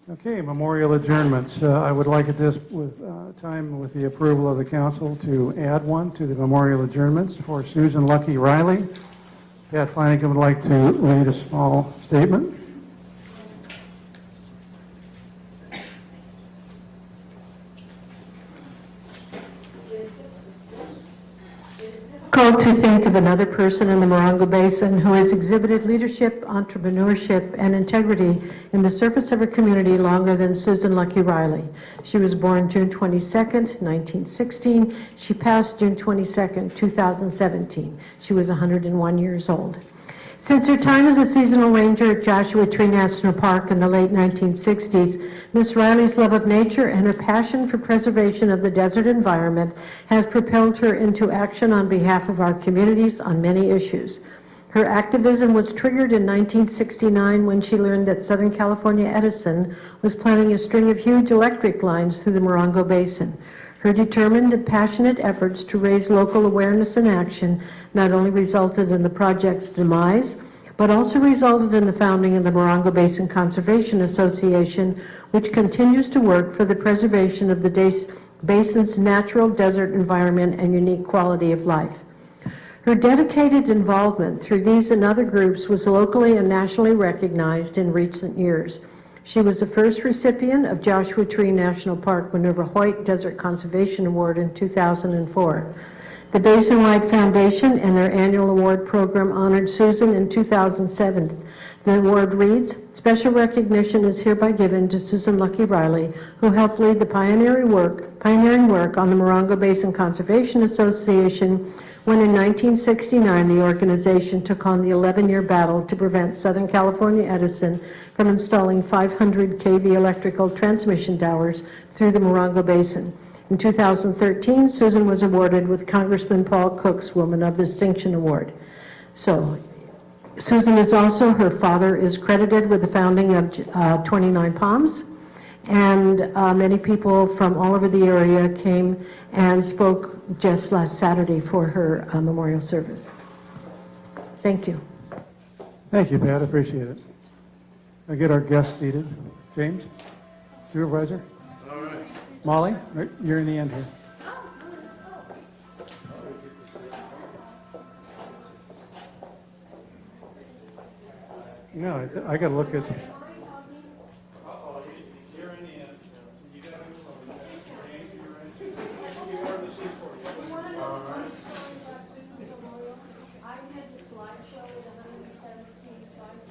Okay, memorial adjournments. I would like at this time, with the approval of the council, to add one to the memorial adjournments for Susan Lucky Riley. Pat Flanagan would like to read a small statement. Difficult to think of another person in the Morongo Basin who has exhibited leadership, entrepreneurship, and integrity in the service of her community longer than Susan Lucky Riley. She was born June 22nd, 1916. She passed June 22nd, 2017. She was 101 years old. Since her time as a seasonal ranger at Joshua Tree National Park in the late 1960s, Ms. Riley's love of nature and her passion for preservation of the desert environment has propelled her into action on behalf of our communities on many issues. Her activism was triggered in 1969 when she learned that Southern California Edison was planning a string of huge electric lines through the Morongo Basin. Her determined and passionate efforts to raise local awareness and action not only resulted in the project's demise, but also resulted in the founding of the Morongo Basin Conservation Association, which continues to work for the preservation of the basin's natural desert environment and unique quality of life. Her dedicated involvement through these and other groups was locally and nationally recognized in recent years. She was the first recipient of Joshua Tree National Park Minerva Hoyt Desert Conservation Award in 2004. The Basin-wide Foundation and their annual award program honored Susan in 2007. The award reads, "Special recognition is hereby given to Susan Lucky Riley, who helped lead the pioneering work on the Morongo Basin Conservation Association when in 1969 the organization took on the 11-year battle to prevent Southern California Edison from installing 500 kV electrical transmission towers through the Morongo Basin. In 2013, Susan was awarded with Congressman Paul Cook's Woman of Distinction Award." So, Susan is also, her father is credited with the founding of 29 Palms, and many people from all over the area came and spoke just last Saturday for her memorial service. Thank you. Thank you, Pat. I appreciate it. I'll get our guests seated. James, Supervisor. All right. Molly, you're in the end here. No, I got to look at. You're in the end. You got to James, you're in. You are the seat for you. All right. I did the slideshow with 117 slides,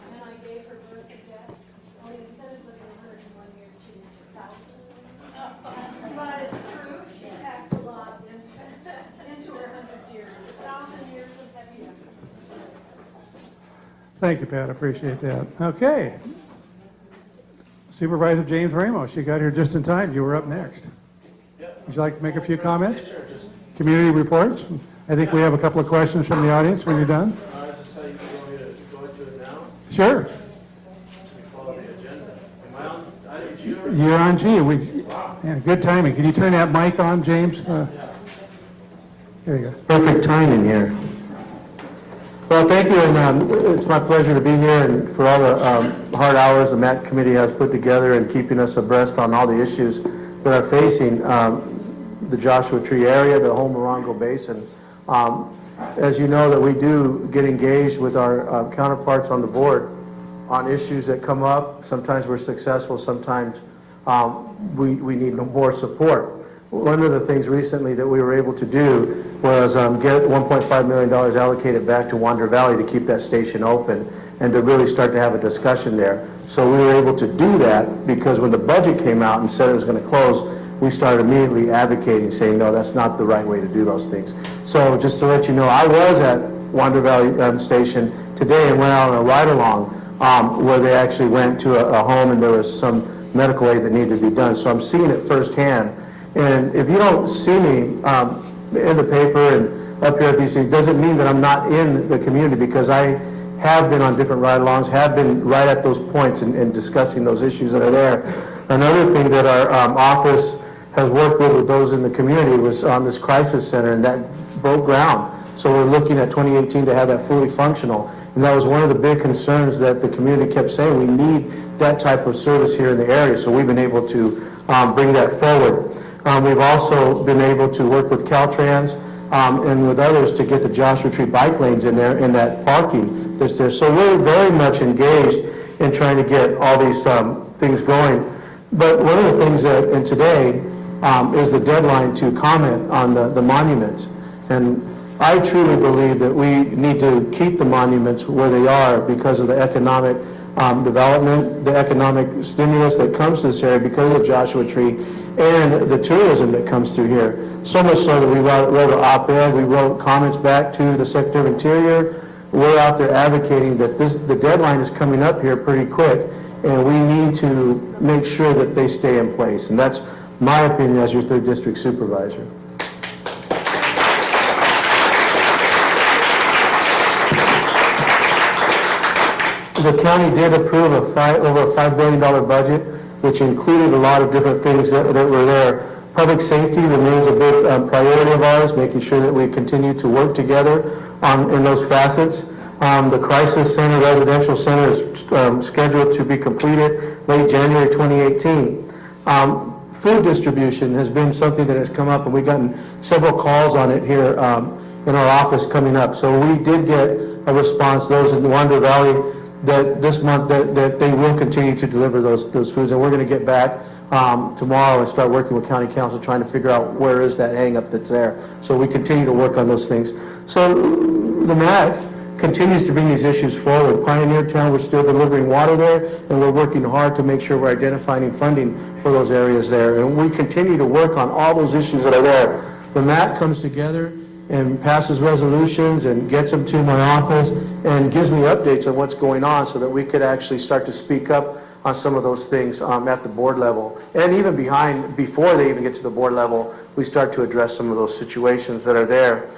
and then I gave her birth to death. Only instead of living 101 years, she lived 1,000. But it's true, she packed a lot into her 100 years. 1,000 years of heavy effort. Thank you, Pat. I appreciate that. Okay. Supervisor James Ramos, you got here just in time. You were up next. Would you like to make a few comments? Yes, sir. Community reports. I think we have a couple of questions from the audience when you're done. Is this how you want me to go into it now? Sure. You follow the agenda. Am I on item G? Or? You're on G. Yeah, good timing. Can you turn that mic on, James? There you go. Perfect timing here. Well, thank you, and it's my pleasure to be here, and for all the hard hours the MAT committee has put together and keeping us abreast on all the issues that are facing the Joshua Tree area, the whole Morongo Basin. As you know, that we do get engaged with our counterparts on the board on issues that come up. Sometimes we're successful, sometimes we need more support. One of the things recently that we were able to do was get $1.5 million allocated back to Wander Valley to keep that station open and to really start to have a discussion there. So we were able to do that because when the budget came out and said it was going to close, we started immediately advocating, saying, no, that's not the right way to do those things. So just to let you know, I was at Wander Valley Station today and went out on a ride-along where they actually went to a home and there was some medical aid that needed to be done. So I'm seeing it firsthand. And if you don't see me in the paper and up here at these things, doesn't mean that I'm not in the community, because I have been on different ride-alongs, have been right at those points and discussing those issues that are there. Another thing that our office has worked with those in the community was on this crisis center, and that broke ground. So we're looking at 2018 to have that fully functional. And that was one of the big concerns that the community kept saying, we need that type of service here in the area. So we've been able to bring that forward. We've also been able to work with Caltrans and with others to get the Joshua Tree bike lanes in there, in that parking that's there. So we're very much engaged in trying to get all these things going. But one of the things that, and today, is the deadline to comment on the monuments. And I truly believe that we need to keep the monuments where they are because of the economic development, the economic stimulus that comes to this area because of the Joshua Tree, and the tourism that comes through here. So much so that we wrote an op-ed, we wrote comments back to the Secretary of Interior. We're out there advocating that the deadline is coming up here pretty quick, and we need to make sure that they stay in place. And that's my opinion as your 3rd District Supervisor. The county did approve over a $5 billion budget, which included a lot of different things that were there. Public safety remains a big priority of ours, making sure that we continue to work together in those facets. The Crisis Center, Residential Center is scheduled to be completed late January 2018. Food distribution has been something that has come up, and we've gotten several calls on it here in our office coming up. So we did get a response, those in Wander Valley, that this month that they will continue to deliver those foods, and we're going to get back tomorrow and start working with County Council trying to figure out where is that hang-up that's there. So we continue to work on those things. So the MAC continues to bring these issues forward. Pioneer Town, we're still delivering water there, and we're working hard to make sure we're identifying funding for those areas there. And we continue to work on all those issues that are there. The MAC comes together and passes resolutions and gets them to my office and gives me updates on what's going on so that we could actually start to speak up on some of those things at the board level. And even before they even get to the board level, we start to address some of those situations that are there.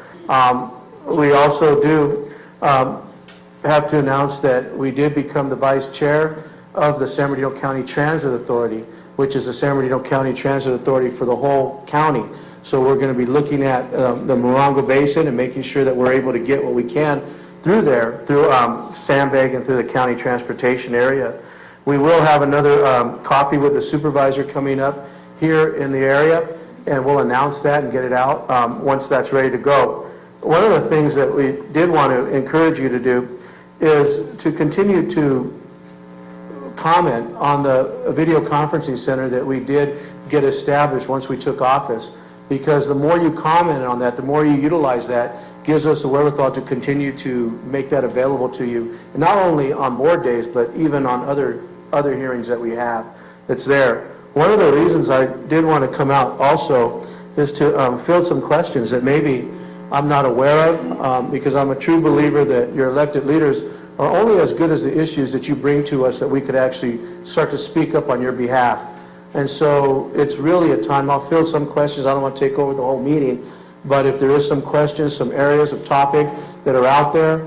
We also do have to announce that we did become the vice chair of the San Bernardino County Transit Authority, which is the San Bernardino County Transit Authority for the whole county. So we're going to be looking at the Morongo Basin and making sure that we're able to get what we can through there, through Sandbag and through the county transportation area. We will have another coffee with the supervisor coming up here in the area, and we'll announce that and get it out once that's ready to go. One of the things that we did want to encourage you to do is to continue to comment on the video conferencing center that we did get established once we took office, because the more you comment on that, the more you utilize that, gives us the wherewithal to continue to make that available to you, not only on board days, but even on other hearings that we have that's there. One of the reasons I did want to come out also is to field some questions that maybe I'm not aware of, because I'm a true believer that your elected leaders are only as good as the issues that you bring to us that we could actually start to speak up on your behalf. And so it's really a time, I'll field some questions, I don't want to take over the whole meeting, but if there is some questions, some areas of topic that are out there,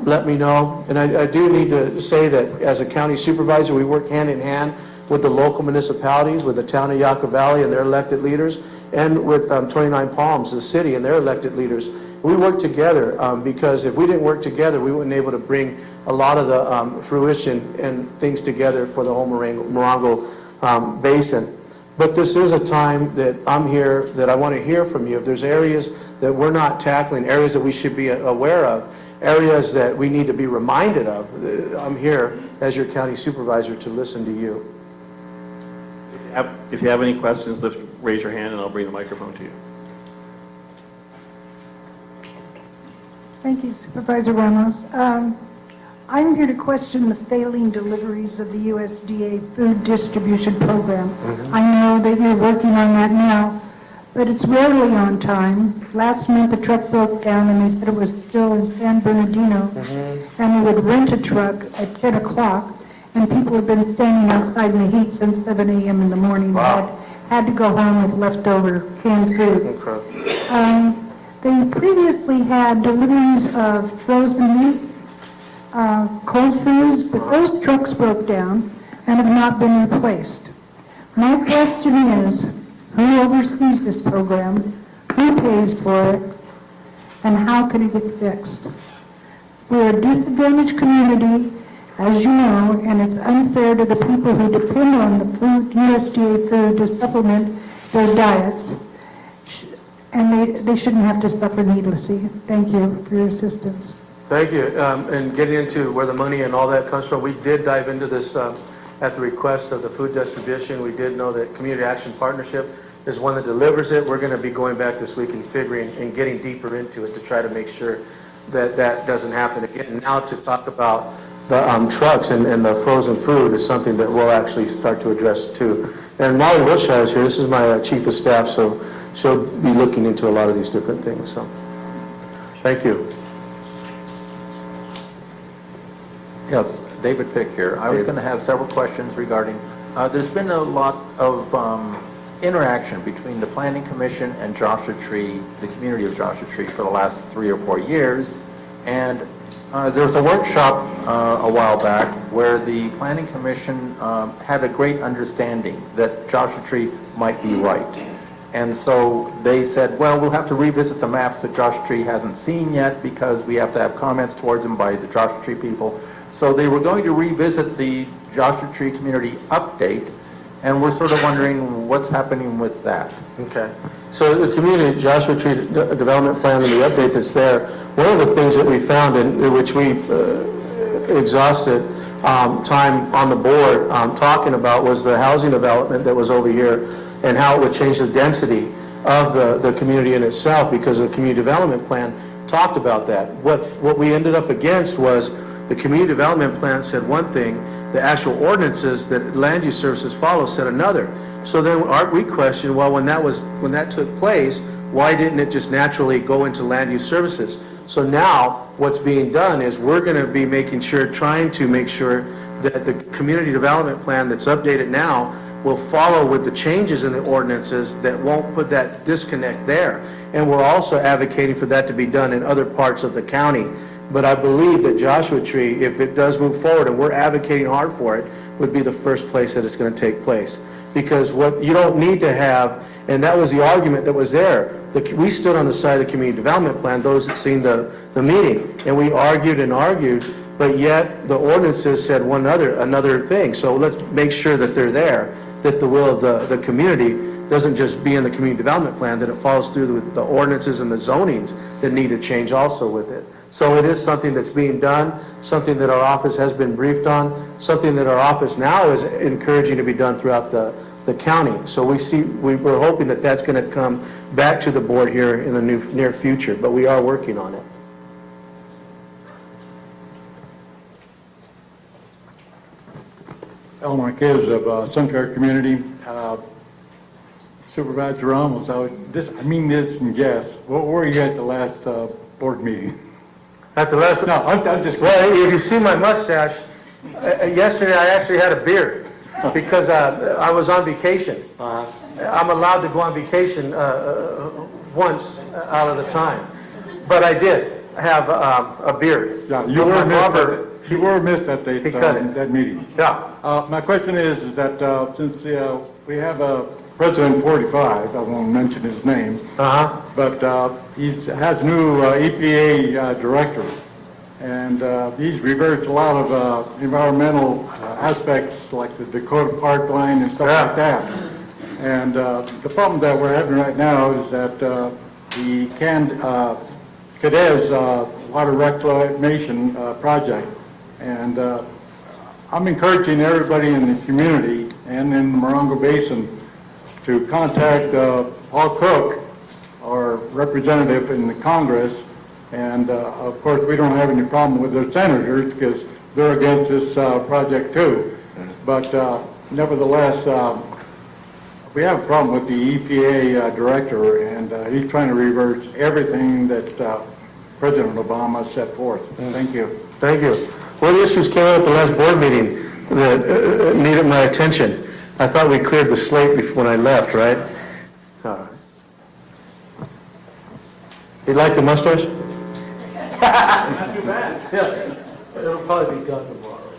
let me know. And I do need to say that as a county supervisor, we work hand in hand with the local municipalities, with the town of Yucca Valley and their elected leaders, and with 29 Palms, the city, and their elected leaders. We work together because if we didn't work together, we wouldn't be able to bring a lot of the fruition and things together for the whole Morongo Basin. But this is a time that I'm here, that I want to hear from you. If there's areas that we're not tackling, areas that we should be aware of, areas that we need to be reminded of, I'm here as your county supervisor to listen to you. If you have any questions, raise your hand and I'll bring the microphone to you. Thank you, Supervisor Ramos. I'm here to question the failing deliveries of the USDA food distribution program. I know that you're working on that now, but it's rarely on time. Last month, the truck broke down and they said it was still in San Bernardino, and they would rent a truck at 10 o'clock, and people have been standing outside in the heat since 7 a.m. in the morning. Wow. Had to go home with leftover canned food. Okay. They previously had deliveries of frozen meat, cold foods, but those trucks broke down and have not been replaced. My question is, who oversees this program, who pays for it, and how can it get fixed? We're a disadvantaged community, as you know, and it's unfair to the people who depend on the food, USDA food to supplement their diets, and they shouldn't have to suffer needlessly. Thank you for your assistance. Thank you. And getting into where the money and all that comes from, we did dive into this at the request of the food distribution. We did know that Community Action Partnership is one that delivers it. We're going to be going back this week and figuring and getting deeper into it to try to make sure that that doesn't happen again. Now to talk about the trucks and the frozen food is something that we'll actually start to address too. And Molly Wilshire is here. This is my chief of staff, so she'll be looking into a lot of these different things. So, thank you. Yes, David Fick here. I was going to have several questions regarding, there's been a lot of interaction between the Planning Commission and Joshua Tree, the community of Joshua Tree, for the last 3 or 4 years. And there was a workshop a while back where the Planning Commission had a great understanding that Joshua Tree might be right. And so they said, well, we'll have to revisit the maps that Joshua Tree hasn't seen yet because we have to have comments towards them by the Joshua Tree people. So they were going to revisit the Joshua Tree community update, and we're sort of wondering what's happening with that. Okay. So the community Joshua Tree development plan and the update that's there, one of the things that we found in which we exhausted time on the board talking about was the housing development that was over here and how it would change the density of the community in itself, because the community development plan talked about that. What we ended up against was the community development plan said one thing, the actual ordinances that land use services follow said another. So then we questioned, well, when that took place, why didn't it just naturally go into land use services? So now what's being done is we're going to be trying to make sure that the community development plan that's updated now will follow with the changes in the ordinances that won't put that disconnect there. And we're also advocating for that to be done in other parts of the county. But I believe that Joshua Tree, if it does move forward, and we're advocating hard for it, would be the first place that it's going to take place. Because what you don't need to have, and that was the argument that was there, we stood on the side of the community development plan, those that seen the meeting, and we argued and argued, but yet the ordinances said another thing. So let's make sure that they're there, that the will of the community doesn't just be in the community development plan, that it follows through with the ordinances and the zonings that need to change also with it. So it is something that's being done, something that our office has been briefed on, something that our office now is encouraging to be done throughout the county. So we're hoping that that's going to come back to the board here in the near future, but we are working on it. Al Marquez of Sunfair Community. Supervisor Ramos, I mean this and yes. Where were you at the last board meeting? At the last, No, I'm just well, if you see my mustache, yesterday I actually had a beard because I was on vacation. I'm allowed to go on vacation once out of the time, but I did have a beard. Yeah, you were missed at that meeting. Yeah. My question is that since we have a President 45, I won't mention his name, but he has new EPA director, and he's reversed a lot of environmental aspects like the Dakota Park line and stuff like that. And the problem that we're having right now is that the Cadiz water reclamation project, and I'm encouraging everybody in the community and in the Morongo Basin to contact Paul Cook, our representative in the Congress, and of course we don't have any problem with their senators because they're against this project too. But nevertheless, we have a problem with the EPA director, and he's trying to reverse everything that President Obama set forth. Thank you. Thank you. What issues came out at the last board meeting that needed my attention? I thought we cleared the slate when I left, right? You like the mustache? Not too bad. Yeah. It'll probably be gone tomorrow.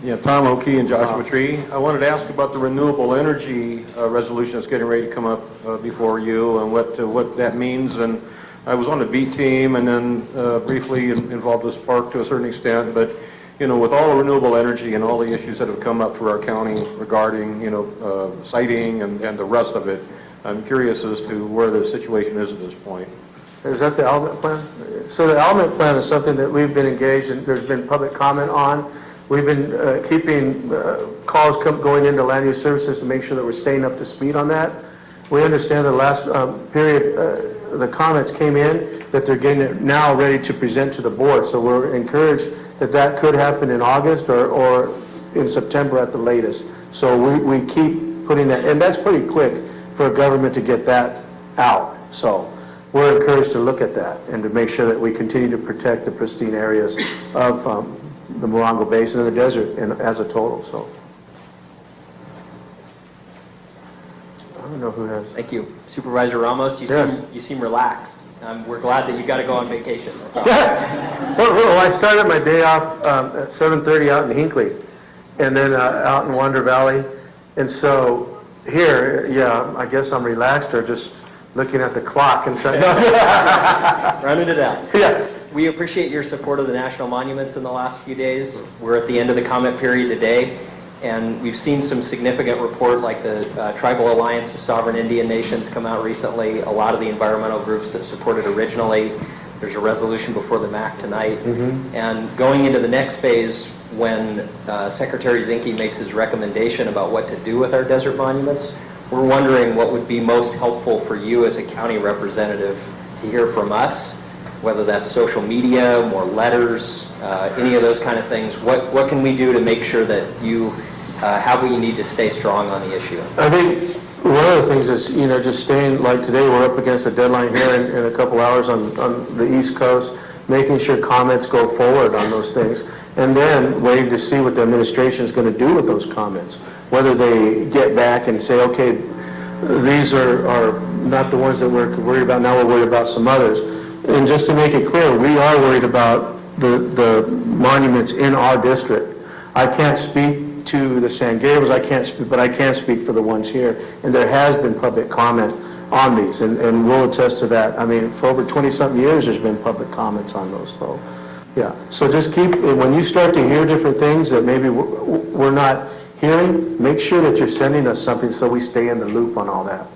Yeah, Tom O'Key and Joshua Tree. I wanted to ask about the renewable energy resolution that's getting ready to come up before you and what that means. And I was on the B team and then briefly involved with Spark to a certain extent, but with all the renewable energy and all the issues that have come up for our county regarding, siting and the rest of it, I'm curious as to where the situation is at this point. Is that the element plan? So the element plan is something that we've been engaged in, there's been public comment on. We've been keeping calls going into land use services to make sure that we're staying up to speed on that. We understand the last period, the comments came in, that they're getting it now ready to present to the board. So we're encouraged that that could happen in August or in September at the latest. So we keep putting that, and that's pretty quick for a government to get that out. So we're encouraged to look at that and to make sure that we continue to protect the pristine areas of the Morongo Basin and the desert as a total. So I don't know who has. Thank you. Supervisor Ramos, Yes. you seem relaxed. We're glad that you got to go on vacation. That's all. Well, I started my day off at 7:30 out in Hinckley, and then out in Wonder Valley. And so here, yeah, I guess I'm relaxed or just looking at the clock and trying. Running it out. Yeah. We appreciate your support of the national monuments in the last few days. We're at the end of the comment period today, and we've seen some significant report like the Tribal Alliance of Sovereign Indian Nations come out recently, a lot of the environmental groups that supported originally. There's a resolution before the MAC tonight. And going into the next phase, when Secretary Zinke makes his recommendation about what to do with our desert monuments, we're wondering what would be most helpful for you as a county representative to hear from us, whether that's social media, more letters, any of those kind of things. What can we do to make sure that you have what you need to stay strong on the issue? I think one of the things is, just staying, like today, we're up against a deadline here in a couple hours on the East Coast, making sure comments go forward on those things, and then waiting to see what the administration is going to do with those comments, whether they get back and say, okay, these are not the ones that we're worried about, now we're worried about some others. And just to make it clear, we are worried about the monuments in our district. I can't speak to the San Gabriels, but I can speak for the ones here. And there has been public comment on these, and we'll attest to that. I mean, for over 20-something years, there's been public comments on those, so, yeah. So just when you start to hear different things that maybe we're not hearing, make sure that you're sending us something so we stay in the loop on all that.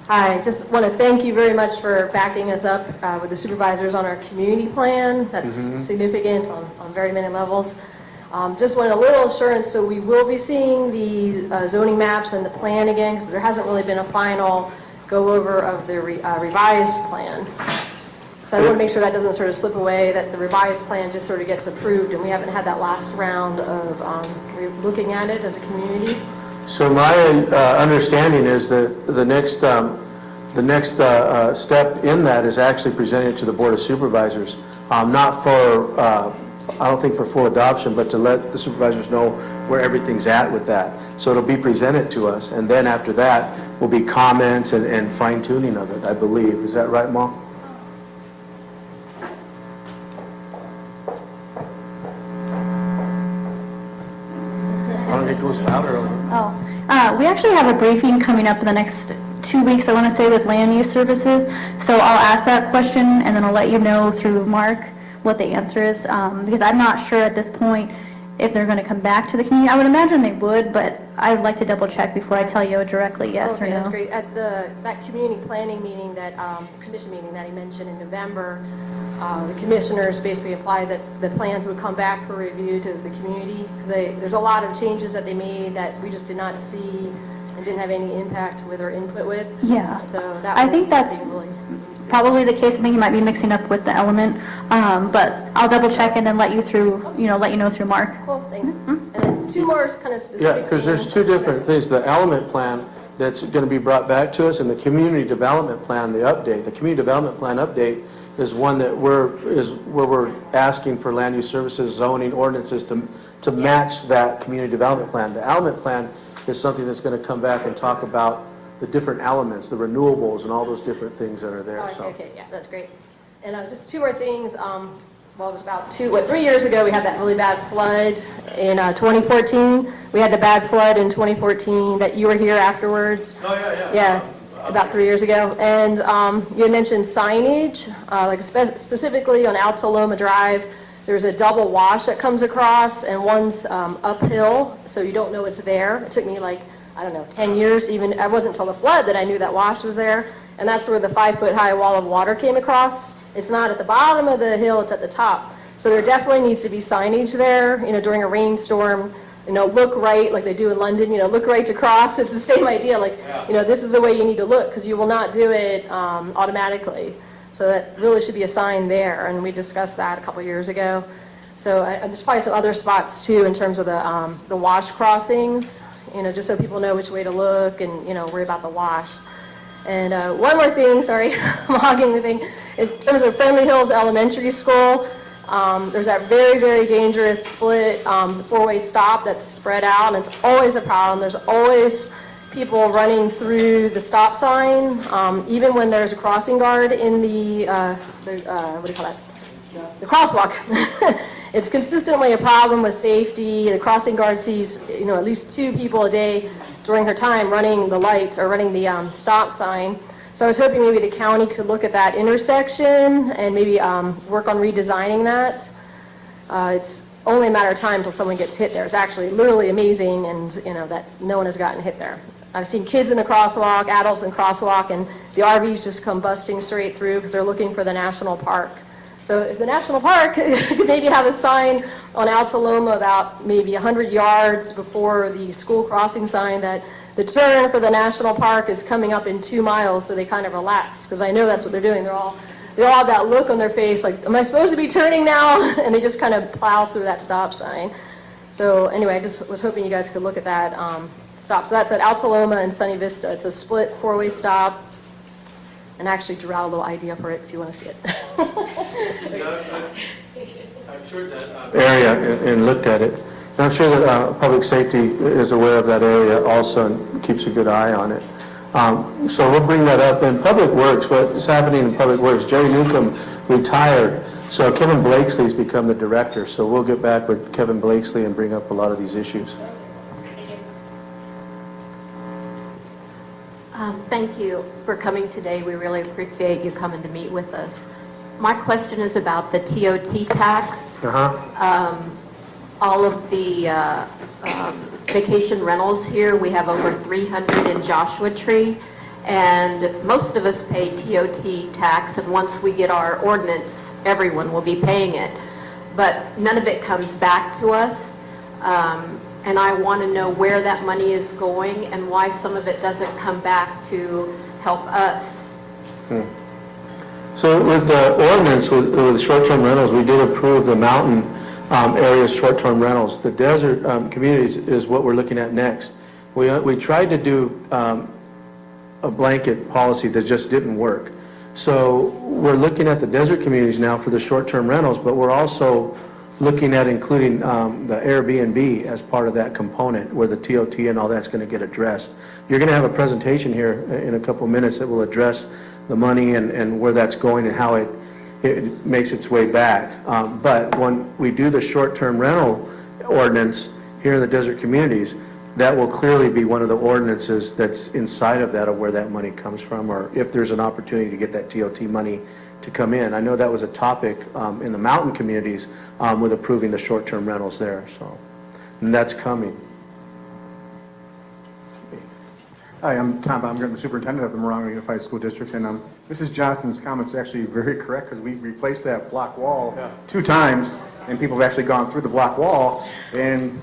Hi, just want to thank you very much for backing us up with the supervisors on our community plan. That's significant on very many levels. Just want a little assurance, so we will be seeing the zoning maps and the plan again, because there hasn't really been a final go-over of the revised plan. So I want to make sure that doesn't sort of slip away, that the revised plan just sort of gets approved, and we haven't had that last round of looking at it as a community. So my understanding is that the next step in that is actually presenting it to the Board of Supervisors, not for, I don't think for full adoption, but to let the supervisors know where everything's at with that. So it'll be presented to us, and then after that will be comments and fine tuning of it, I believe. Is that right, Mom? I don't think it goes louder. We actually have a briefing coming up in the next 2 weeks, I want to say, with land use services. So I'll ask that question, and then I'll let you know through Mark what the answer is, because I'm not sure at this point if they're going to come back to the community. I would imagine they would, but I would like to double check before I tell you directly yes or no. That's great. At that community planning meeting, that commission meeting that he mentioned in November, the commissioners basically applied that the plans would come back for review to the community, because there's a lot of changes that they made that we just did not see and didn't have any impact with or input with. Yeah. So that I was think that's something really probably the case. I think you might be mixing up with the element, but I'll double check and then let you know through Mark. cool. Thanks. And then two more kind of specific. Yeah, because there's two different things. The element plan that's going to be brought back to us, and the community development plan, the update. The community development plan update is one that where we're asking for land use services, zoning ordinances to match that community development plan. The element plan is something that's going to come back and talk about the different elements, the renewables, and all those different things that are there. Oh, So. okay, yeah, that's great. And just two more things. Well, it was about 3 years ago, we had that really bad flood in 2014. We had the bad flood in 2014 that you were here afterwards. Oh, yeah. Yeah. about 3 years ago. And you had mentioned signage, like specifically on Altaloma Drive, there's a double wash that comes across, and one's uphill, so you don't know it's there. It took me like, I don't know, 10 years, even, it wasn't until the flood that I knew that wash was there. And that's where the 5-foot-high wall of water came across. It's not at the bottom of the hill, it's at the top. So there definitely needs to be signage there, during a rainstorm, look right, like they do in London, look right to cross. It's the same idea, like, this is the way you need to look, because you will not do it automatically. So that really should be a sign there, and we discussed that a couple years ago. So there's probably some other spots too in terms of the wash crossings, just so people know which way to look and, worry about the wash. And one more thing, sorry, I'm hogging the thing. In terms of Friendly Hills Elementary School, there's that very, very dangerous split four-way stop that's spread out, and it's always a problem. There's always people running through the stop sign, even when there's a crossing guard in the what do you call that? The crosswalk. It's consistently a problem with safety. The crossing guard sees, at least 2 people a day during her time running the lights or running the stop sign. So I was hoping maybe the county could look at that intersection and maybe work on redesigning that. It's only a matter of time until someone gets hit there. It's actually literally amazing, and that no one has gotten hit there. I've seen kids in the crosswalk, adults in the crosswalk, and the RVs just come busting straight through because they're looking for the national park. So if the national park could maybe have a sign on Altaloma about maybe 100 yards before the school crossing sign that the turn for the national park is coming up in 2 miles, so they kind of relax, because I know that's what they're doing. They all have that look on their face, like, am I supposed to be turning now? And they just kind of plow through that stop sign. So anyway, I just was hoping you guys could look at that stop. So that's at Altaloma and Sunny Vista. It's a split 4-way stop. And I actually drew out a little idea for it if you want to see it. I've toured that. Area and looked at it. And I'm sure that public safety is aware of that area also and keeps a good eye on it. So we'll bring that up. In Public Works, what's happening in Public Works, Jerry Newcomb retired, so Kevin Blakesley's become the director. So we'll get back with Kevin Blakesley and bring up a lot of these issues. Thank you for coming today. We really appreciate you coming to meet with us. My question is about the TOT tax. All of the vacation rentals here, we have over 300 in Joshua Tree, and most of us pay TOT tax, and once we get our ordinance, everyone will be paying it. But none of it comes back to us. And I want to know where that money is going and why some of it doesn't come back to help us. So with the ordinance, with short-term rentals, we did approve the mountain areas short-term rentals. The desert communities is what we're looking at next. We tried to do a blanket policy that just didn't work. So we're looking at the desert communities now for the short-term rentals, but we're also looking at including the Airbnb as part of that component where the TOT and all that's going to get addressed. You're going to have a presentation here in a couple minutes that will address the money and where that's going and how it makes its way back. But when we do the short-term rental ordinance here in the desert communities, that will clearly be one of the ordinances that's inside of that, of where that money comes from, or if there's an opportunity to get that TOT money to come in. I know that was a topic in the mountain communities with approving the short-term rentals there, so, and that's coming. Hi, I'm Tom Baumgartner, the Superintendent of the Morongo Unified School Districts, and Mrs. Johnston's comments are actually very correct, because we replaced that block wall 2 times, and people have actually gone through the block wall and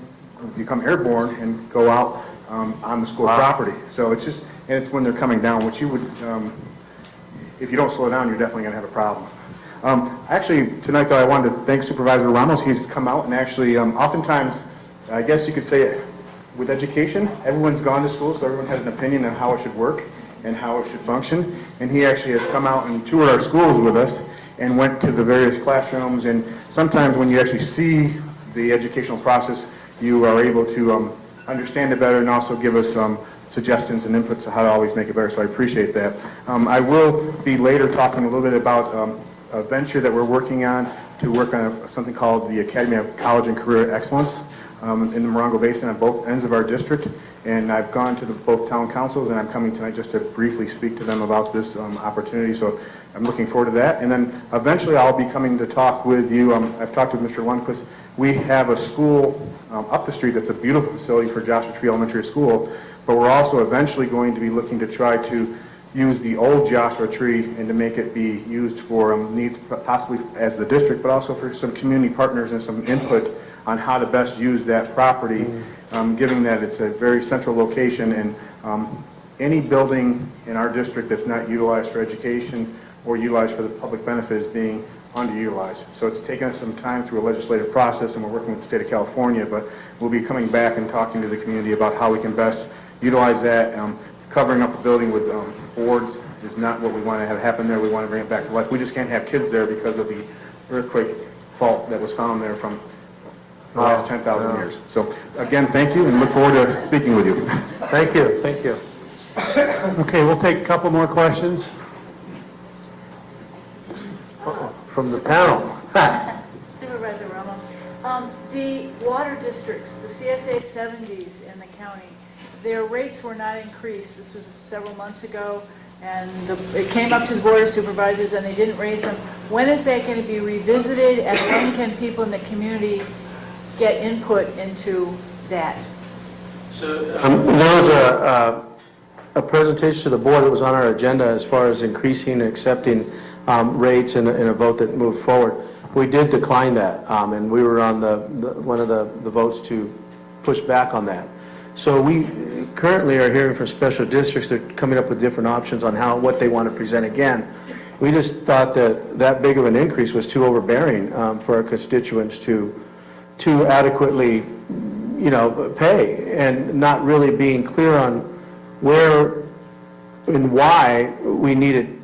become airborne and go out on the school property. So it's just, and it's when they're coming down, which you would, if you don't slow down, you're definitely going to have a problem. Actually, tonight, though, I wanted to thank Supervisor Ramos. He's come out and actually, oftentimes, I guess you could say, with education, everyone's gone to school, so everyone had an opinion on how it should work and how it should function. And he actually has come out and toured our schools with us and went to the various classrooms. And sometimes when you actually see the educational process, you are able to understand it better and also give us suggestions and inputs on how to always make it better, so I appreciate that. I will be later talking a little bit about a venture that we're working on to work on something called the Academy of College and Career Excellence. in the Morongo Basin on both ends of our district. And I've gone to both town councils, and I'm coming tonight just to briefly speak to them about this opportunity. So I'm looking forward to that. And then eventually I'll be coming to talk with you. I've talked with Mr. Lundquist. We have a school up the street that's a beautiful facility for Joshua Tree Elementary School, but we're also eventually going to be looking to try to use the old Joshua Tree and to make it be used for needs possibly as the district, but also for some community partners and some input on how to best use that property, given that it's a very central location, and any building in our district that's not utilized for education or utilized for the public benefit is being underutilized. So it's taken us some time through a legislative process, and we're working with the state of California, but we'll be coming back and talking to the community about how we can best utilize that. Covering up the building with boards is not what we want to have happen there. We want to bring it back to life. We just can't have kids there because of the earthquake fault that was found there from the last 10,000 years. So again, thank you, and look forward to speaking with you. Thank you, thank you. Okay, we'll take a couple more questions. From the panel. Supervisor Ramos, the water districts, the CSA 70s in the county, their rates were not increased. This was several months ago, and it came up to the Board of Supervisors, and they didn't raise them. When is that going to be revisited, and when can people in the community get input into that? So there was a presentation to the board that was on our agenda as far as increasing and accepting rates in a vote that moved forward. We did decline that, and we were on one of the votes to push back on that. So we currently are hearing from special districts. They're coming up with different options on what they want to present again. We just thought that big of an increase was too overbearing for our constituents to adequately, pay, and not really being clear on where and why we needed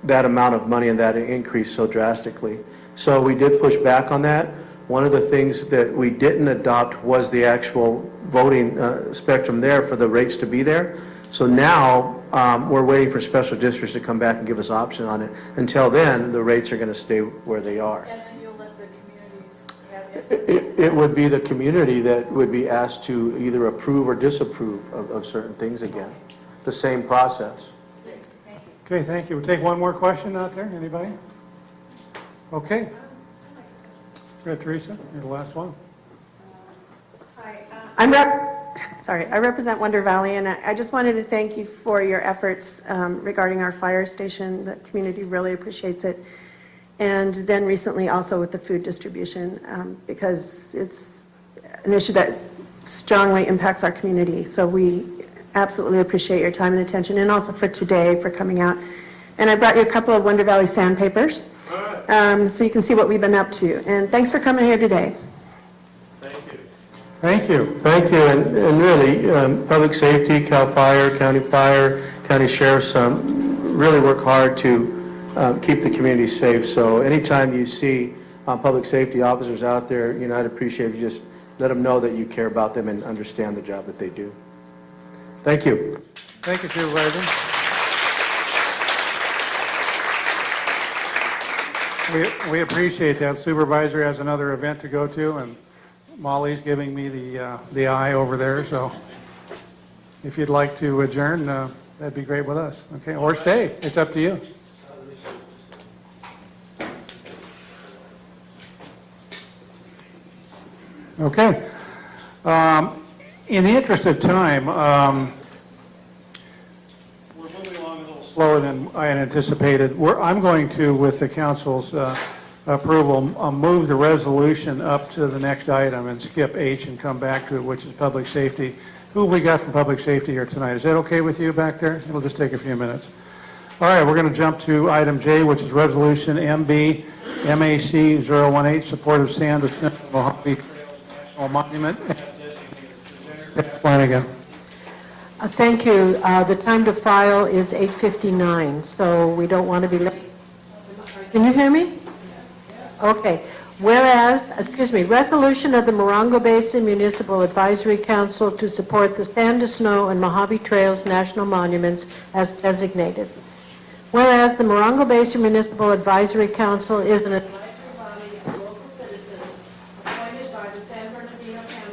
that amount of money and that increase so drastically. So we did push back on that. One of the things that we didn't adopt was the actual voting spectrum there for the rates to be there. So now we're waiting for special districts to come back and give us option on it. Until then, the rates are going to stay where they are. And then you'll let the communities have input? It would be the community that would be asked to either approve or disapprove of certain things again. The same process. Okay, thank you. We'll take one more question out there. Anybody? Okay. Go ahead, Teresa. You're the last one. I represent Wonder Valley, and I just wanted to thank you for your efforts regarding our fire station. The community really appreciates it. And then recently also with the food distribution, because it's an issue that strongly impacts our community. So we absolutely appreciate your time and attention, and also for today, for coming out. And I brought you a couple of Wonder Valley sandpapers, so you can see what we've been up to. And thanks for coming here today. Thank you. Thank you, and really, public safety, CAL FIRE, County Fire, County Sheriffs really work hard to keep the community safe. So anytime you see public safety officers out there, I'd appreciate if you just let them know that you care about them and understand the job that they do. Thank you. Thank you, Supervisor. We appreciate that. Supervisor has another event to go to, and Molly's giving me the eye over there, so if you'd like to adjourn, that'd be great with us, okay? Or stay, it's up to you. Okay. In the interest of time, we're moving along a little slower than I had anticipated. I'm going to, with the council's approval, move the resolution up to the next item and skip H and come back to it, which is public safety. Who have we got from public safety here tonight? Is that okay with you back there? It'll just take a few minutes. All right, we're going to jump to item J, which is resolution MB MAC 018, support of Sand Mojave National Monument. Flanagan. Thank you. The time to file is 8:59, so we don't want to be late. Can you hear me? Okay. Whereas, resolution of the Morongo Basin Municipal Advisory Council to support the Sand to Snow and Mojave Trails National Monuments as designated. Whereas the Morongo Basin Municipal Advisory Council is an advisory body of local citizens appointed by the San Bernardino County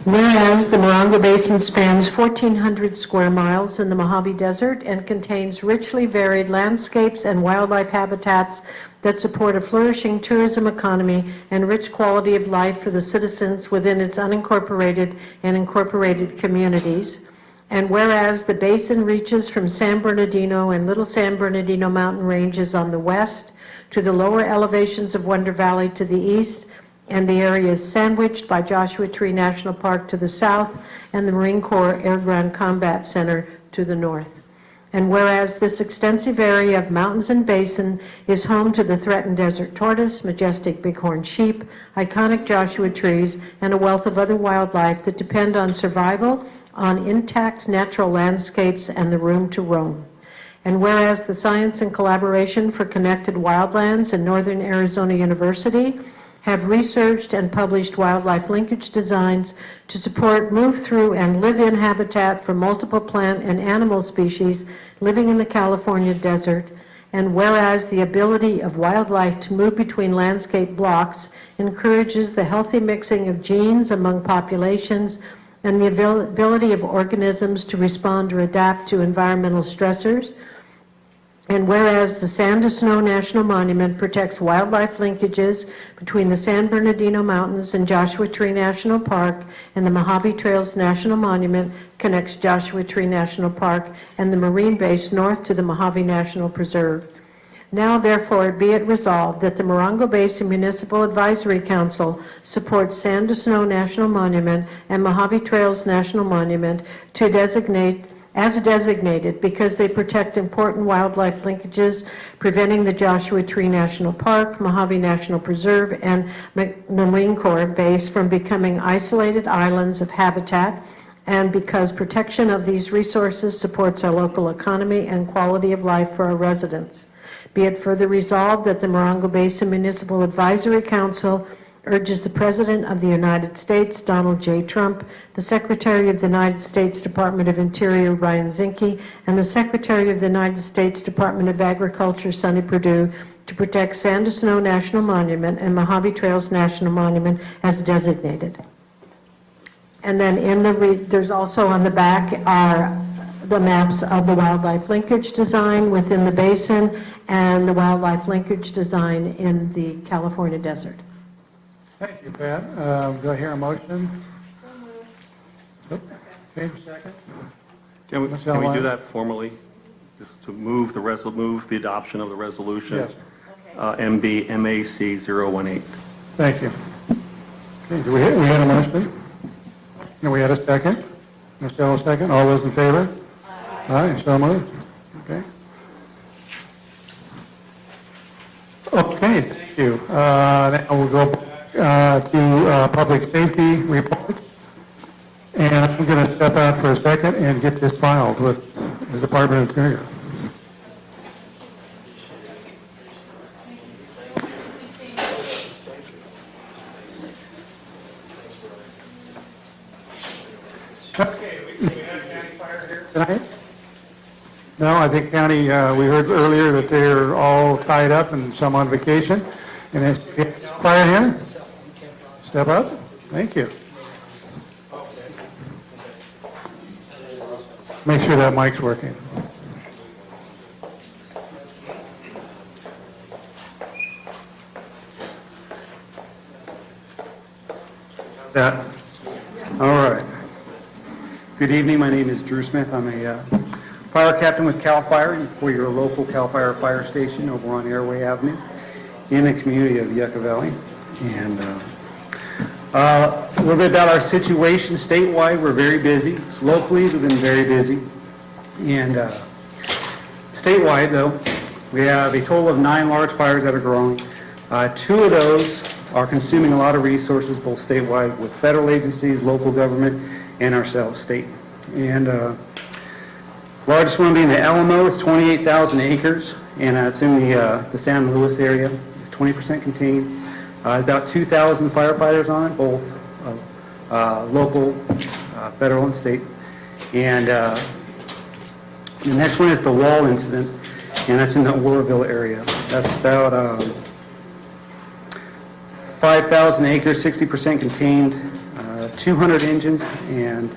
Whereas the Morongo Basin spans 1,400 square miles in the Mojave Desert and contains richly varied landscapes and wildlife habitats that support a flourishing tourism economy and rich quality of life for the citizens within its unincorporated and incorporated communities. And whereas the basin reaches from San Bernardino and Little San Bernardino mountain ranges on the west to the lower elevations of Wonder Valley to the east, and the area is sandwiched by Joshua Tree National Park to the south and the Marine Corps Air Ground Combat Center to the north. And whereas this extensive area of mountains and basin is home to the threatened desert tortoise, majestic bighorn sheep, iconic Joshua trees, and a wealth of other wildlife that depend on survival on intact natural landscapes and the room to roam. And whereas the Science and Collaboration for Connected Wildlands and Northern Arizona University have researched and published wildlife linkage designs to support move-through and live-in habitat for multiple plant and animal species living in the California desert, and whereas the ability of wildlife to move between landscape blocks encourages the healthy mixing of genes among populations and the ability of organisms to respond or adapt to environmental stressors, and whereas the Sand to Snow National Monument protects wildlife linkages between the San Bernardino Mountains and Joshua Tree National Park, and the Mojave Trails National Monument connects Joshua Tree National Park and the marine base north to the Mojave National Preserve. Now, therefore, be it resolved that the Morongo Basin Municipal Advisory Council supports Sand to Snow National Monument and Mojave Trails National Monument to designate as designated because they protect important wildlife linkages, preventing the Joshua Tree National Park, Mojave National Preserve, and the Marine Corps base from becoming isolated islands of habitat, and because protection of these resources supports our local economy and quality of life for our residents. Be it further resolved that the Morongo Basin Municipal Advisory Council urges the President of the United States, Donald J. Trump, the Secretary of the United States Department of Interior, Ryan Zinke, and the Secretary of the United States Department of Agriculture, Sonny Perdue, to protect Sand to Snow National Monument and Mojave Trails National Monument as designated. And then there's also on the back are the maps of the wildlife linkage design within the basin and the wildlife linkage design in the California desert. Thank you, Pat. Do I hear a motion? Okay, second. Can we do that formally? Just to move the adoption of the resolution? Yes. MB MAC 018. Thank you. Okay, we had a motion? And we had a second? Michelle, a second. All those in favor? Aye, so moved. Okay. Okay, thank you. Now we'll go to public safety reports. And I'm going to step out for a second and get this filed with the Department of Interior. Okay, we have county fire here tonight? No, I think county, we heard earlier that they're all tied up and some on vacation. And it's fire here? Step up. Thank you. Make sure that mic's working. That. All right. Good evening. My name is Drew Smith. I'm a fire captain with CAL FIRE for your local CAL FIRE fire station over on Airway Avenue in the community of Yucca Valley. And a little bit about our situation statewide. We're very busy. Locally, we've been very busy. And statewide, though, we have a total of 9 large fires that are growing. 2 of those are consuming a lot of resources, both statewide with federal agencies, local government, and ourselves, state. And largest one being the Alamo. It's 28,000 acres, and it's in the San Luis area. It's 20% contained. About 2,000 firefighters on it, both local, federal, and state. And the next one is the Wall incident, and that's in the Oroville area. That's about 5,000 acres, 60% contained, 200 engines, and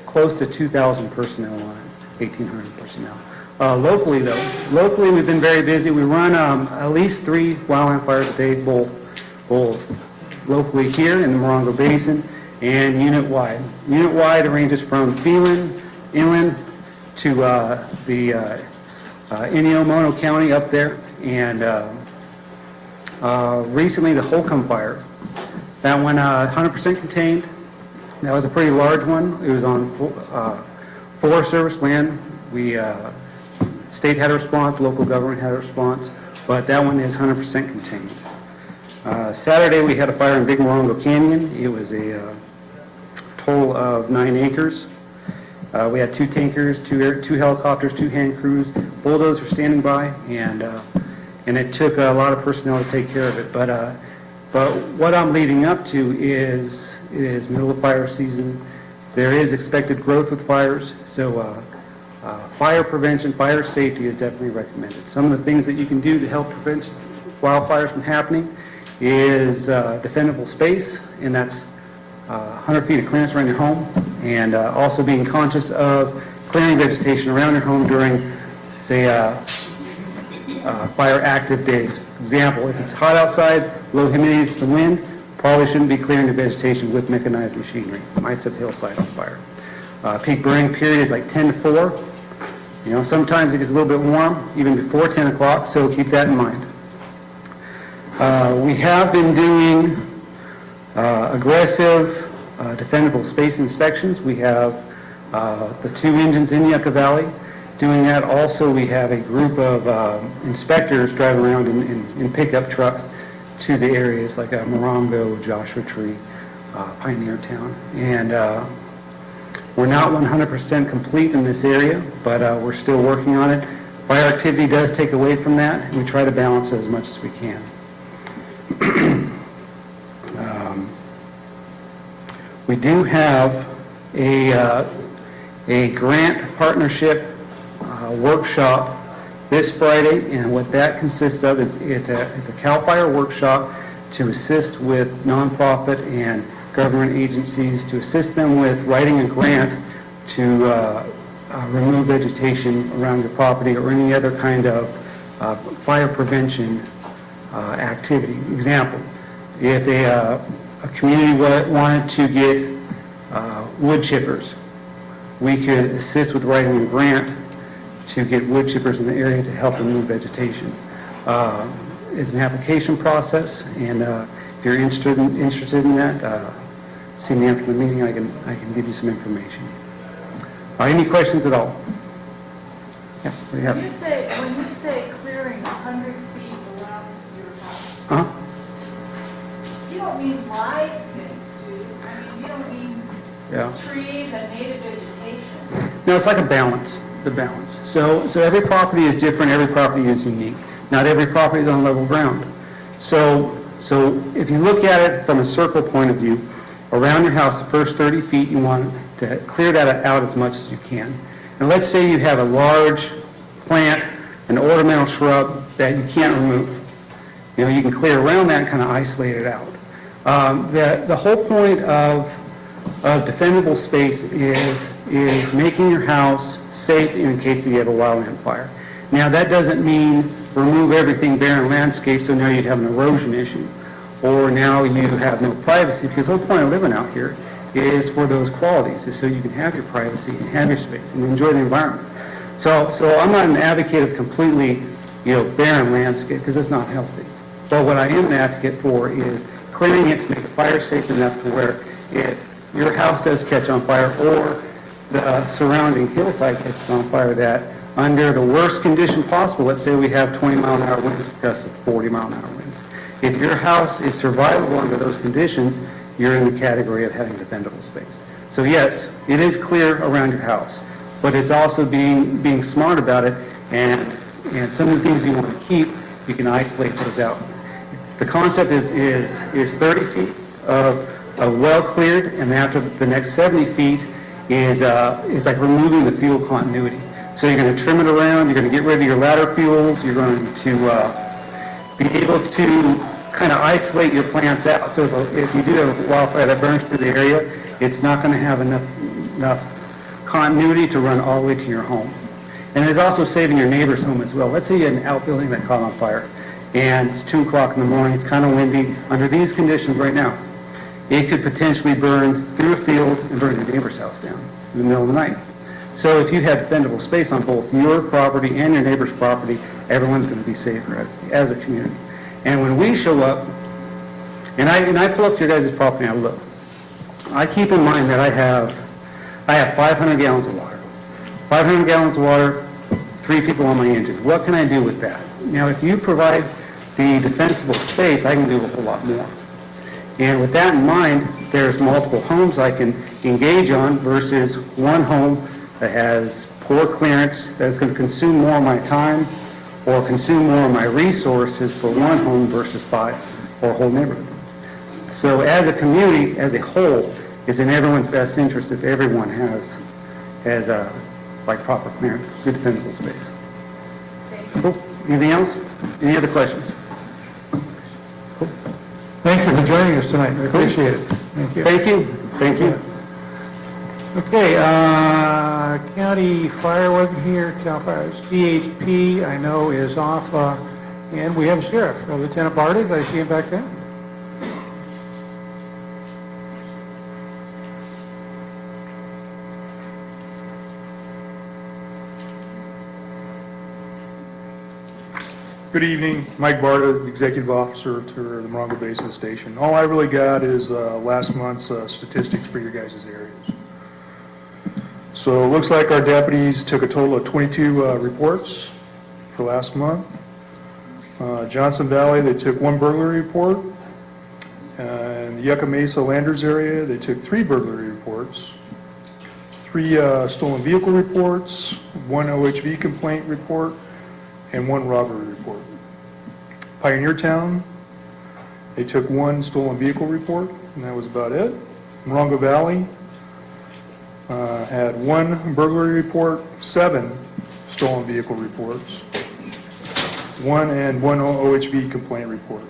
close to 2,000 personnel on it, 1,800 personnel. Locally, though, we've been very busy. We run at least 3 wildland fires a day, both locally here in the Morongo Basin and unit-wide. Unit-wide, it ranges from Phelan, inland, to the Inyo, Mono County up there, and recently the Holcomb fire. That one 100% contained. That was a pretty large one. It was on Forest Service land. State had a response, local government had a response, but that one is 100% contained. Saturday we had a fire in Big Morongo Canyon. It was a total of 9 acres. We had 2 tankers, 2 helicopters, 2 hand crews, bulldozers standing by, and it took a lot of personnel to take care of it. But what I'm leading up to is middle of fire season. There is expected growth with fires, so fire prevention, fire safety is definitely recommended. Some of the things that you can do to help prevent wildfires from happening is defendable space, and that's 100 feet of clearance around your home, and also being conscious of clearing vegetation around your home during, say, fire active days. Example, if it's hot outside, low humidity, some wind, probably shouldn't be clearing the vegetation with mechanized machinery. It might set the hillside on fire. Peak burning period is like 10 to 4. You know, sometimes it gets a little bit warm, even before 10 o'clock, so keep that in mind. We have been doing aggressive defendable space inspections. We have the 2 engines in Yucca Valley doing that. Also, we have a group of inspectors driving around in pickup trucks to the areas like Morongo, Joshua Tree, Pioneer Town. And we're not 100% complete in this area, but we're still working on it. Fire activity does take away from that, and we try to balance it as much as we can. We do have a grant partnership workshop this Friday, and what that consists of is it's a CAL FIRE workshop to assist with nonprofit and government agencies, to assist them with writing a grant to remove vegetation around your property or any other kind of fire prevention activity. Example, if a community wanted to get wood chippers, we could assist with writing a grant to get wood chippers in the area to help remove vegetation. It's an application process, and if you're interested in that, see me after the meeting. I can give you some information. Any questions at all? Yeah, we have. When you say clearing 100 feet around your house, you don't mean live things, do you? I mean, you don't mean trees and native vegetation. No, it's like a balance. The balance. So every property is different. Every property is unique. Not every property is on level ground. So if you look at it from a circle point of view, around your house, the first 30 feet, you want to clear that out as much as you can. And let's say you have a large plant, an ornamental shrub that you can't remove. You know, you can clear around that and kind of isolate it out. The whole point of defendable space is making your house safe in case you have a wildland fire. Now, that doesn't mean remove everything barren landscape, so now you'd have an erosion issue, or now you have no privacy, because the whole point of living out here is for those qualities, is so you can have your privacy and have your space and enjoy the environment. So I'm not an advocate of completely, barren landscape, because it's not healthy. But what I am an advocate for is clearing it to make it fire safe enough to where if your house does catch on fire or the surrounding hillside catches on fire, that under the worst condition possible, let's say we have 20-mile-an-hour winds because of 40-mile-an-hour winds. If your house is survivable under those conditions, you're in the category of having defendable space. So yes, it is clear around your house, but it's also being smart about it, and some of the things you want to keep, you can isolate those out. The concept is 30 feet of well cleared, and after the next 70 feet is like removing the fuel continuity. So you're going to trim it around, you're going to get rid of your ladder fuels, you're going to be able to kind of isolate your plants out. So if you do have a wildfire that burns through the area, it's not going to have enough continuity to run all the way to your home. And it's also saving your neighbor's home as well. Let's say you had an outbuilding that caught on fire, and it's 2 o'clock in the morning, it's kind of windy. Under these conditions right now, it could potentially burn through a field and burn your neighbor's house down in the middle of the night. So if you have defendable space on both your property and your neighbor's property, everyone's going to be safer as a community. And when we show up, and I pull up to your guys' property and I look, I keep in mind that I have 500 gallons of water. 500 gallons of water, 3 people on my engine. What can I do with that? Now, if you provide the defensible space, I can do a whole lot more. And with that in mind, there's multiple homes I can engage on versus one home that has poor clearance, that's going to consume more of my time or consume more of my resources for one home versus 5 or a whole neighborhood. So as a community, as a whole, it's in everyone's best interest if everyone has like proper clearance, good defendable space. Cool. Anything else? Any other questions? Thank you for joining us tonight. I appreciate it. Thank you. Thank you. Thank you. Okay, county fire wasn't here. Cal Fire CHP, I know, is off, and we have a sheriff, Lieutenant Barty. Did I see him back there? Good evening, Mike Barta, Executive Officer to the Morongo Basin Station. All I really got is last month's statistics for your guys' areas. So it looks like our deputies took a total of 22 reports for last month. Johnson Valley, they took 1 burglary report. In the Yucca Mesa Landers area, they took 3 burglary reports, 3 stolen vehicle reports, 1 OHV complaint report, and 1 robbery report. Pioneer Town, they took 1 stolen vehicle report, and that was about it. Morongo Valley had 1 burglary report, 7 stolen vehicle reports, 1 OHV complaint report.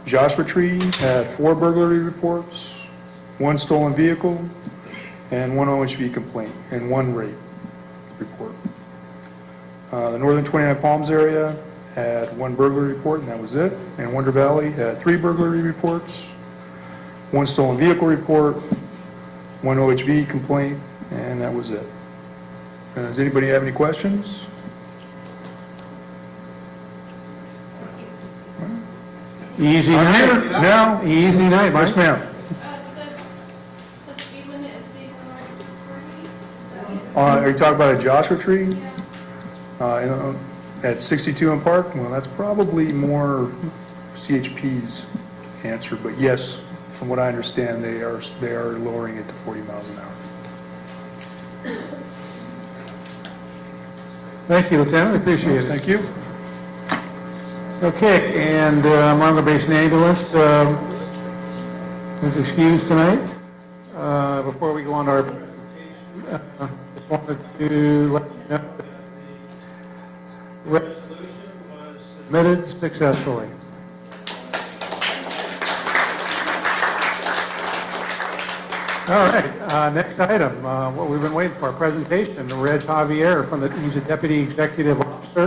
Joshua Tree had 4 burglary reports, 1 stolen vehicle, and 1 OHV complaint, and 1 rape report. The Northern 29 Palms area had 1 burglary report, and that was it. And Wonder Valley had 3 burglary reports, 1 stolen vehicle report, 1 OHV complaint, and that was it. Does anybody have any questions? Easy night. Now? Easy night, Mike. Yes, ma'am. Are you talking about a Joshua Tree? At 62 in Park? Well, that's probably more CHP's answer, but yes, from what I understand, they are lowering it to 40 miles an hour. Thank you, Lieutenant. I appreciate it. Thank you. Okay, and Morongo Basin Ambulance is excused tonight. Before we go on to our just wanted to let you know that the resolution was submitted successfully. All right, next item, what we've been waiting for, a presentation. Reg Javier, he's a Deputy Executive Officer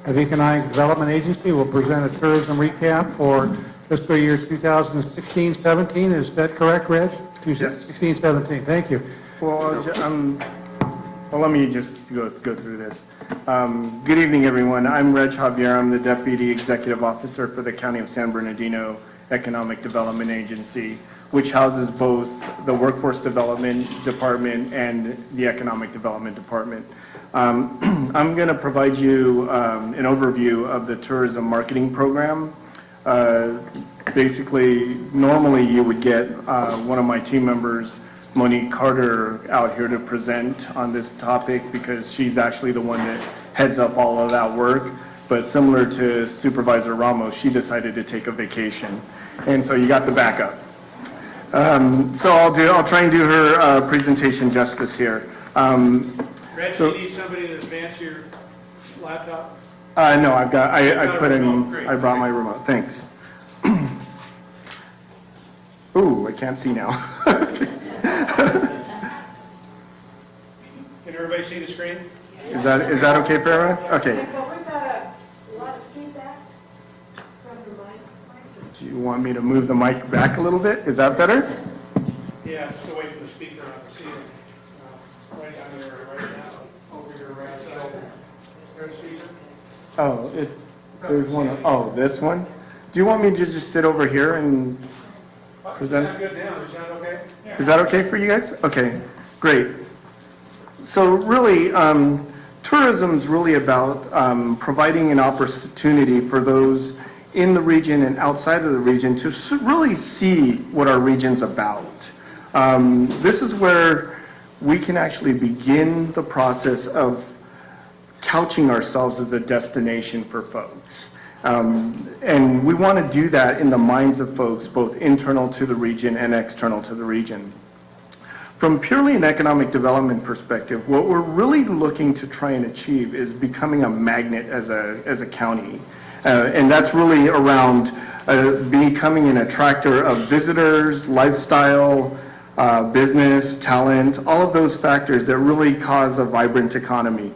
of Economic Development Agency, will present a tourism recap for fiscal year 2016-17. Is that correct, Reg? 2016-17, thank you. Well, let me just go through this. Good evening, everyone. I'm Reg Javier. I'm the Deputy Executive Officer for the County of San Bernardino Economic Development Agency, which houses both the Workforce Development Department and the Economic Development Department. I'm going to provide you an overview of the tourism marketing program. Basically, normally you would get one of my team members, Monique Carter, out here to present on this topic because she's actually the one that heads up all of that work. But similar to Supervisor Ramos, she decided to take a vacation. And so you got the backup. So I'll try and do her presentation justice here. Reg, do you need somebody to advance your laptop? No, I brought my Great. remote, thanks. Ooh, I can't see now. Can everybody see the screen? Is that okay for everyone? Okay. We've got a lot of feedback from the mic. Do you want me to move the mic back a little bit? Is that better? Yeah, just away from the speaker on the ceiling. Right down there, right now, over your right side. There's the speaker. Oh, there's one. Oh, this one? Do you want me to just sit over here and present? Sound good now, is that okay? Is that okay for you guys? Okay, great. So really, tourism is really about providing an opportunity for those in the region and outside of the region to really see what our region's about. This is where we can actually begin the process of couching ourselves as a destination for folks. And we want to do that in the minds of folks, both internal to the region and external to the region. From purely an economic development perspective, what we're really looking to try and achieve is becoming a magnet as a county. And that's really around becoming an attractor of visitors, lifestyle, business, talent, all of those factors that really cause a vibrant economy.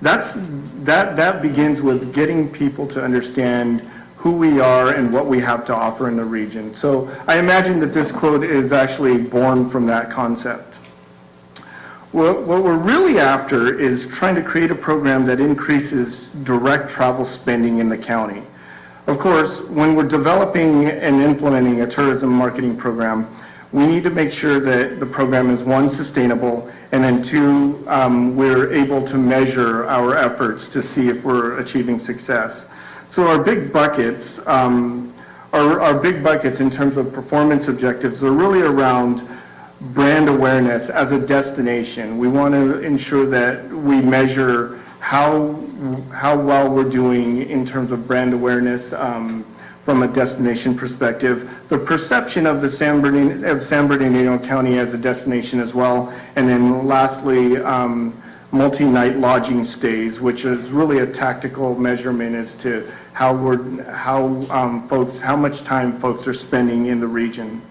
That begins with getting people to understand who we are and what we have to offer in the region. So I imagine that this quote is actually born from that concept. What we're really after is trying to create a program that increases direct travel spending in the county. Of course, when we're developing and implementing a tourism marketing program, we need to make sure that the program is, one, sustainable, and then two, we're able to measure our efforts to see if we're achieving success. So our big buckets, in terms of performance objectives are really around brand awareness as a destination. We want to ensure that we measure how well we're doing in terms of brand awareness from a destination perspective, the perception of the San Bernardino County as a destination as well, and then lastly, multi-night lodging stays, which is really a tactical measurement as to how much time folks are spending in the region.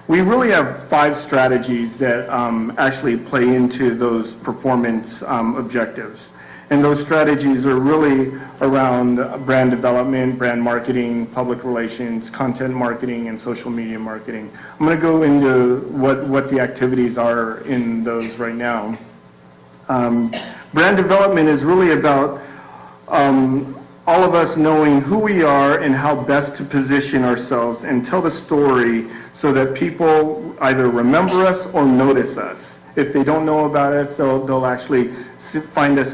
We really have 5 strategies that actually play into those performance objectives. And those strategies are really around brand development, brand marketing, public relations, content marketing, and social media marketing. I'm going to go into what the activities are in those right now. Brand development is really about all of us knowing who we are and how best to position ourselves and tell the story so that people either remember us or notice us. If they don't know about us, they'll actually find us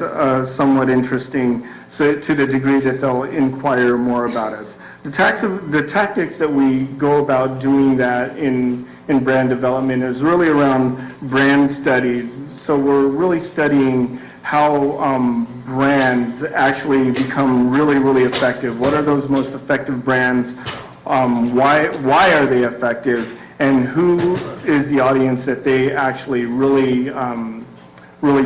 somewhat interesting, so to the degree that they'll inquire more about us. The tactics that we go about doing that in brand development is really around brand studies. So we're really studying how brands actually become really, really effective. What are those most effective brands? Why are they effective? And who is the audience that they actually really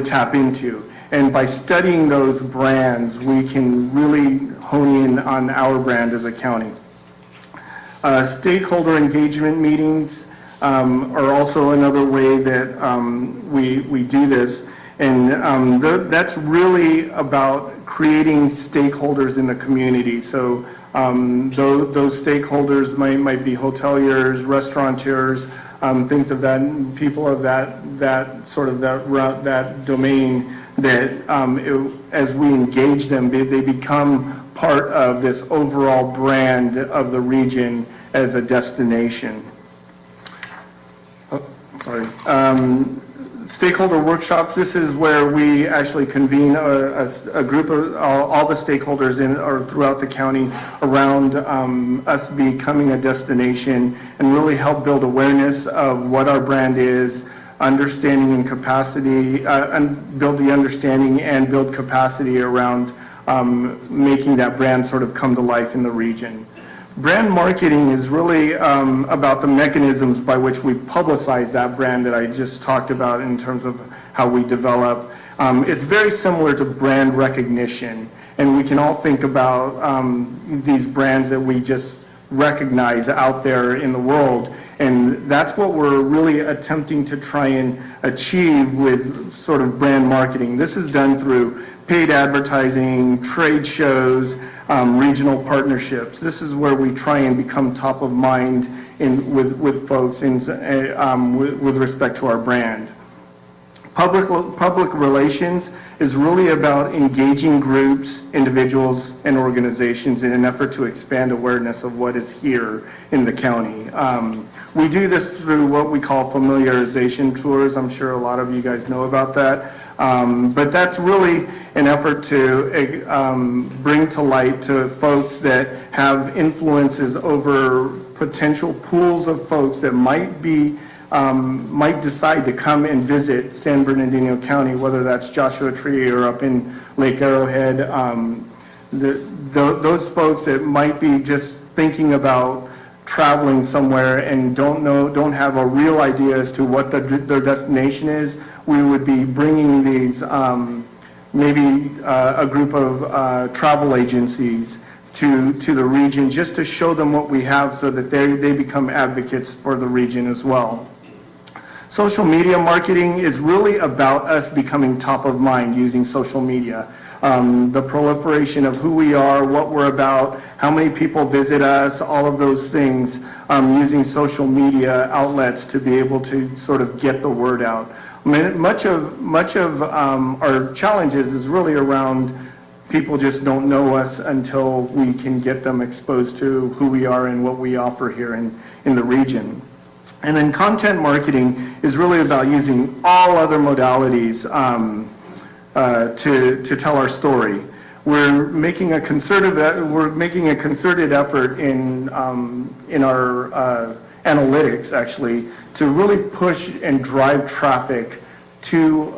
tap into? And by studying those brands, we can really hone in on our brand as a county. Stakeholder engagement meetings are also another way that we do this. And that's really about creating stakeholders in the community. So those stakeholders might be hoteliers, restaurateurs, things of that, people of that domain that as we engage them, they become part of this overall brand of the region as a destination. Stakeholder workshops, this is where we actually convene a group of all the stakeholders throughout the county around us becoming a destination and really help build awareness of what our brand is, understanding and capacity, and build the understanding and build capacity around making that brand sort of come to life in the region. Brand marketing is really about the mechanisms by which we publicize that brand that I just talked about in terms of how we develop. It's very similar to brand recognition, and we can all think about these brands that we just recognize out there in the world. And that's what we're really attempting to try and achieve with sort of brand marketing. This is done through paid advertising, trade shows, regional partnerships. This is where we try and become top of mind with folks with respect to our brand. Public relations is really about engaging groups, individuals, and organizations in an effort to expand awareness of what is here in the county. We do this through what we call familiarization tours. I'm sure a lot of you guys know about that. But that's really an effort to bring to light to folks that have influences over potential pools of folks that might decide to come and visit San Bernardino County, whether that's Joshua Tree or up in Lake Arrowhead. Those folks that might be just thinking about traveling somewhere and don't have a real idea as to what their destination is, we would be bringing these, maybe a group of travel agencies to the region just to show them what we have so that they become advocates for the region as well. Social media marketing is really about us becoming top of mind using social media. The proliferation of who we are, what we're about, how many people visit us, all of those things, using social media outlets to be able to sort of get the word out. I mean, much of our challenges is really around people just don't know us until we can get them exposed to who we are and what we offer here in the region. And then content marketing is really about using all other modalities to tell our story. We're making a concerted effort in our analytics, actually, to really push and drive traffic to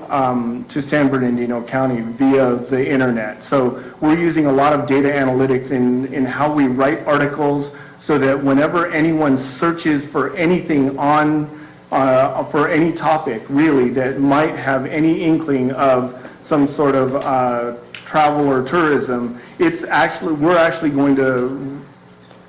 San Bernardino County via the internet. So we're using a lot of data analytics in how we write articles so that whenever anyone searches for anything for any topic really that might have any inkling of some sort of travel or tourism, we're actually going to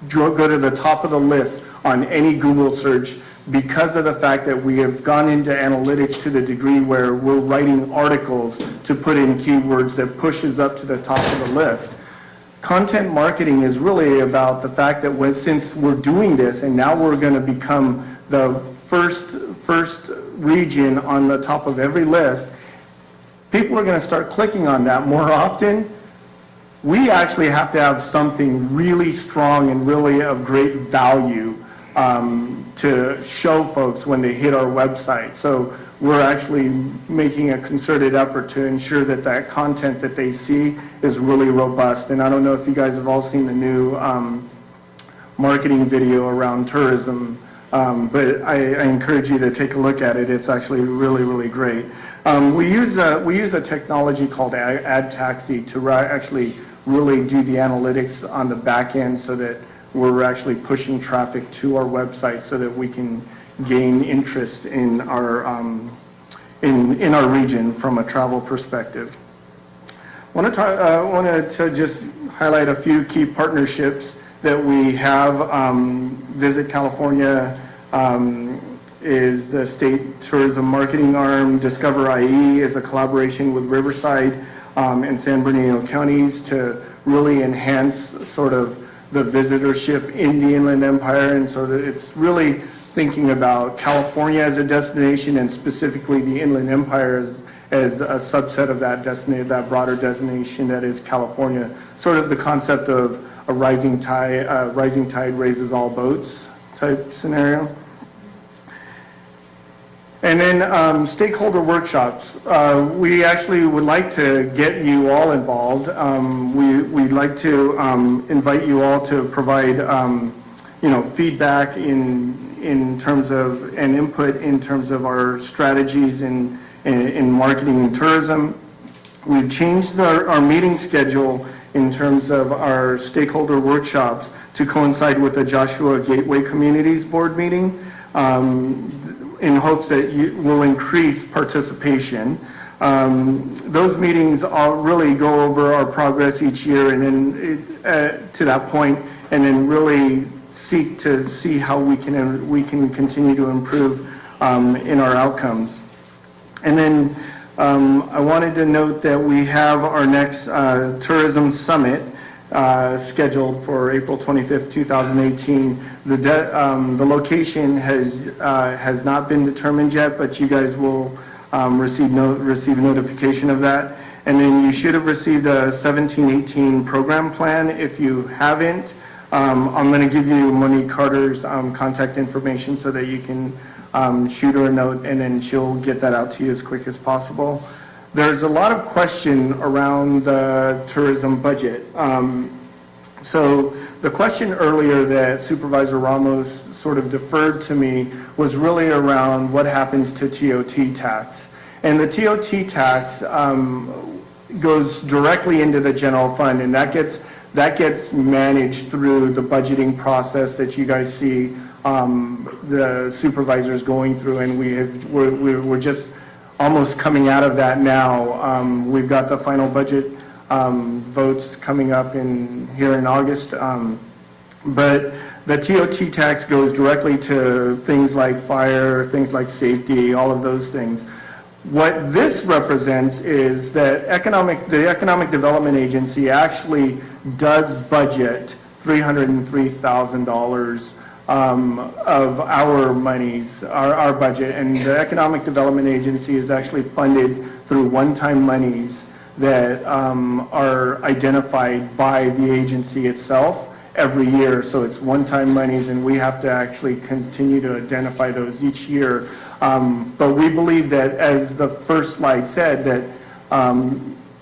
go to the top of the list on any Google search because of the fact that we have gone into analytics to the degree where we're writing articles to put in keywords that pushes up to the top of the list. Content marketing is really about the fact that since we're doing this and now we're going to become the first region on the top of every list, people are going to start clicking on that more often. We actually have to have something really strong and really of great value to show folks when they hit our website. So we're actually making a concerted effort to ensure that that content that they see is really robust. And I don't know if you guys have all seen the new marketing video around tourism, but I encourage you to take a look at it. It's actually really, really great. We use a technology called Ad Taxi to actually really do the analytics on the back end so that we're actually pushing traffic to our website so that we can gain interest in our region from a travel perspective. I wanted to just highlight a few key partnerships that we have. Visit California is the state tourism marketing arm. Discover IE is a collaboration with Riverside and San Bernardino counties to really enhance sort of the visitorship in the Inland Empire, and so that it's really thinking about California as a destination and specifically the Inland Empire as a subset of that destination, that broader destination that is California. Sort of the concept of a rising tide raises all boats type scenario. And then stakeholder workshops. We actually would like to get you all involved. We'd like to invite you all to provide feedback in terms of and input in terms of our strategies in marketing and tourism. We've changed our meeting schedule in terms of our stakeholder workshops to coincide with the Joshua Gateway Communities Board meeting, in hopes that you will increase participation. Those meetings all really go over our progress each year and then to that point, and then really seek to see how we can continue to improve in our outcomes. And then I wanted to note that we have our next tourism summit scheduled for April 25th, 2018. The location has not been determined yet, but you guys will receive notification of that. And then you should have received a 17-18 program plan. If you haven't, I'm going to give you Monique Carter's contact information so that you can shoot her a note, and then she'll get that out to you as quick as possible. There's a lot of question around the tourism budget. So the question earlier that Supervisor Ramos sort of deferred to me was really around what happens to TOT tax. And the TOT tax goes directly into the general fund, and that gets managed through the budgeting process that you guys see the supervisors going through, and we're just almost coming out of that now. We've got the final budget votes coming up here in August, but the TOT tax goes directly to things like fire, things like safety, all of those things. What this represents is that the Economic Development Agency actually does budget $303,000 of our monies, our budget, and the Economic Development Agency is actually funded through one-time monies that are identified by the agency itself every year. So it's one-time monies, and we have to actually continue to identify those each year. But we believe that, as the first slide said, that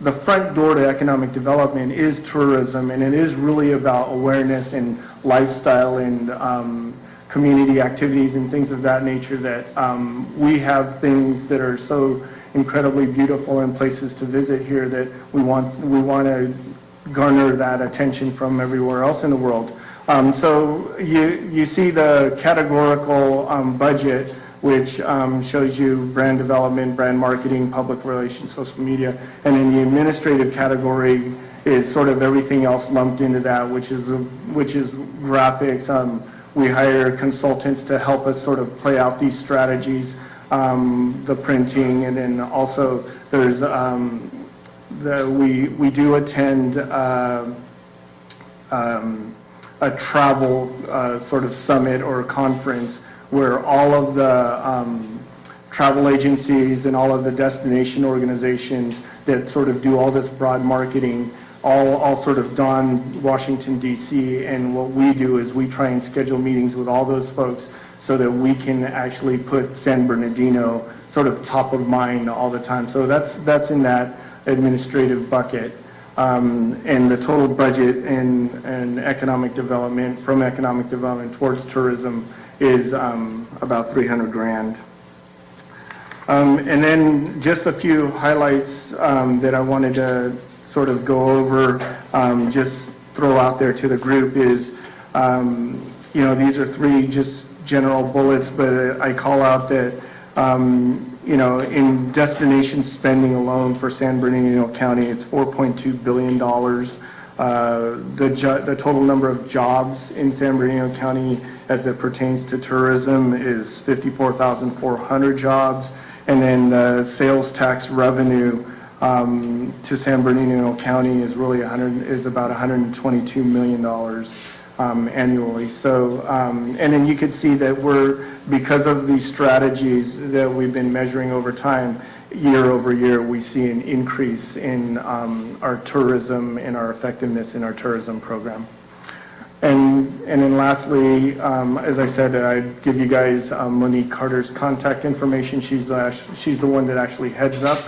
the front door to economic development is tourism, and it is really about awareness and lifestyle and community activities and things of that nature, that we have things that are so incredibly beautiful and places to visit here that we want to garner that attention from everywhere else in the world. So you see the categorical budget, which shows you brand development, brand marketing, public relations, social media, and then the administrative category is sort of everything else lumped into that, which is graphics. We hire consultants to help us sort of play out these strategies, the printing, and then also there's we do attend a travel sort of summit or conference where all of the travel agencies and all of the destination organizations that sort of do all this broad marketing all sort of don Washington, D.C., and what we do is we try and schedule meetings with all those folks so that we can actually put San Bernardino sort of top of mind all the time. So that's in that administrative bucket. And the total budget and economic development, from economic development towards tourism, is about $300,000. And then just a few highlights that I wanted to sort of go over, just throw out there to the group is, these are three just general bullets, but I call out that, in destination spending alone for San Bernardino County, it's $4.2 billion. The total number of jobs in San Bernardino County as it pertains to tourism is 54,400 jobs. And then the sales tax revenue to San Bernardino County is really about $122 million annually. So, and then you could see that because of these strategies that we've been measuring over time, year over year, we see an increase in our tourism and our effectiveness in our tourism program. And then lastly, as I said, I'd give you guys Monique Carter's contact information. She's the one that actually heads up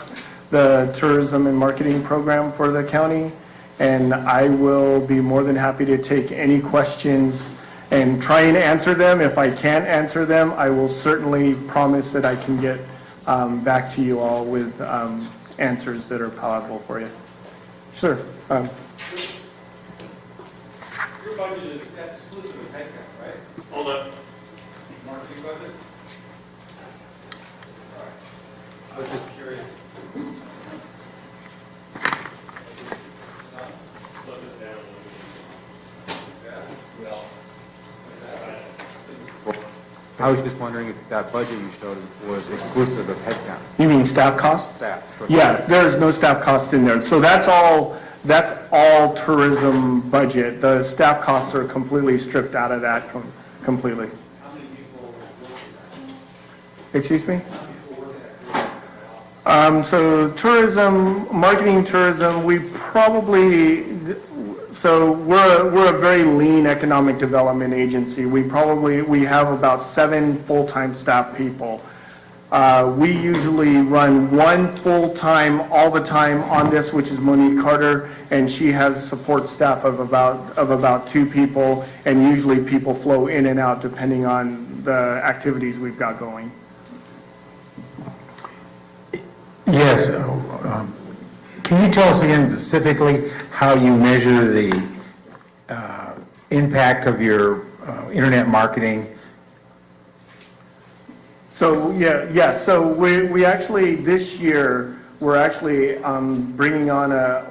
the tourism and marketing program for the county. And I will be more than happy to take any questions and try and answer them. If I can't answer them, I will certainly promise that I can get back to you all with answers that are palatable for you. Sure. Your budget is, that's exclusive of headcount, right? Hold up. Marketing budget? All right. I was just curious. Slow it down a little bit. Yeah? Well. I was just wondering if that budget you showed was exclusive of headcount. You mean staff costs? Staff. Yes, there's no staff costs in there. So that's all tourism budget. The staff costs are completely stripped out of that completely. Excuse me? So tourism, marketing tourism, we're a very lean economic development agency. We have about 7 full-time staff people. We usually run one full-time all the time on this, which is Monique Carter, and she has support staff of about 2 people, and usually people flow in and out depending on the activities we've got going. Yes. Can you tell us again specifically how you measure the impact of your internet marketing? So, so we actually, this year, we're actually bringing on a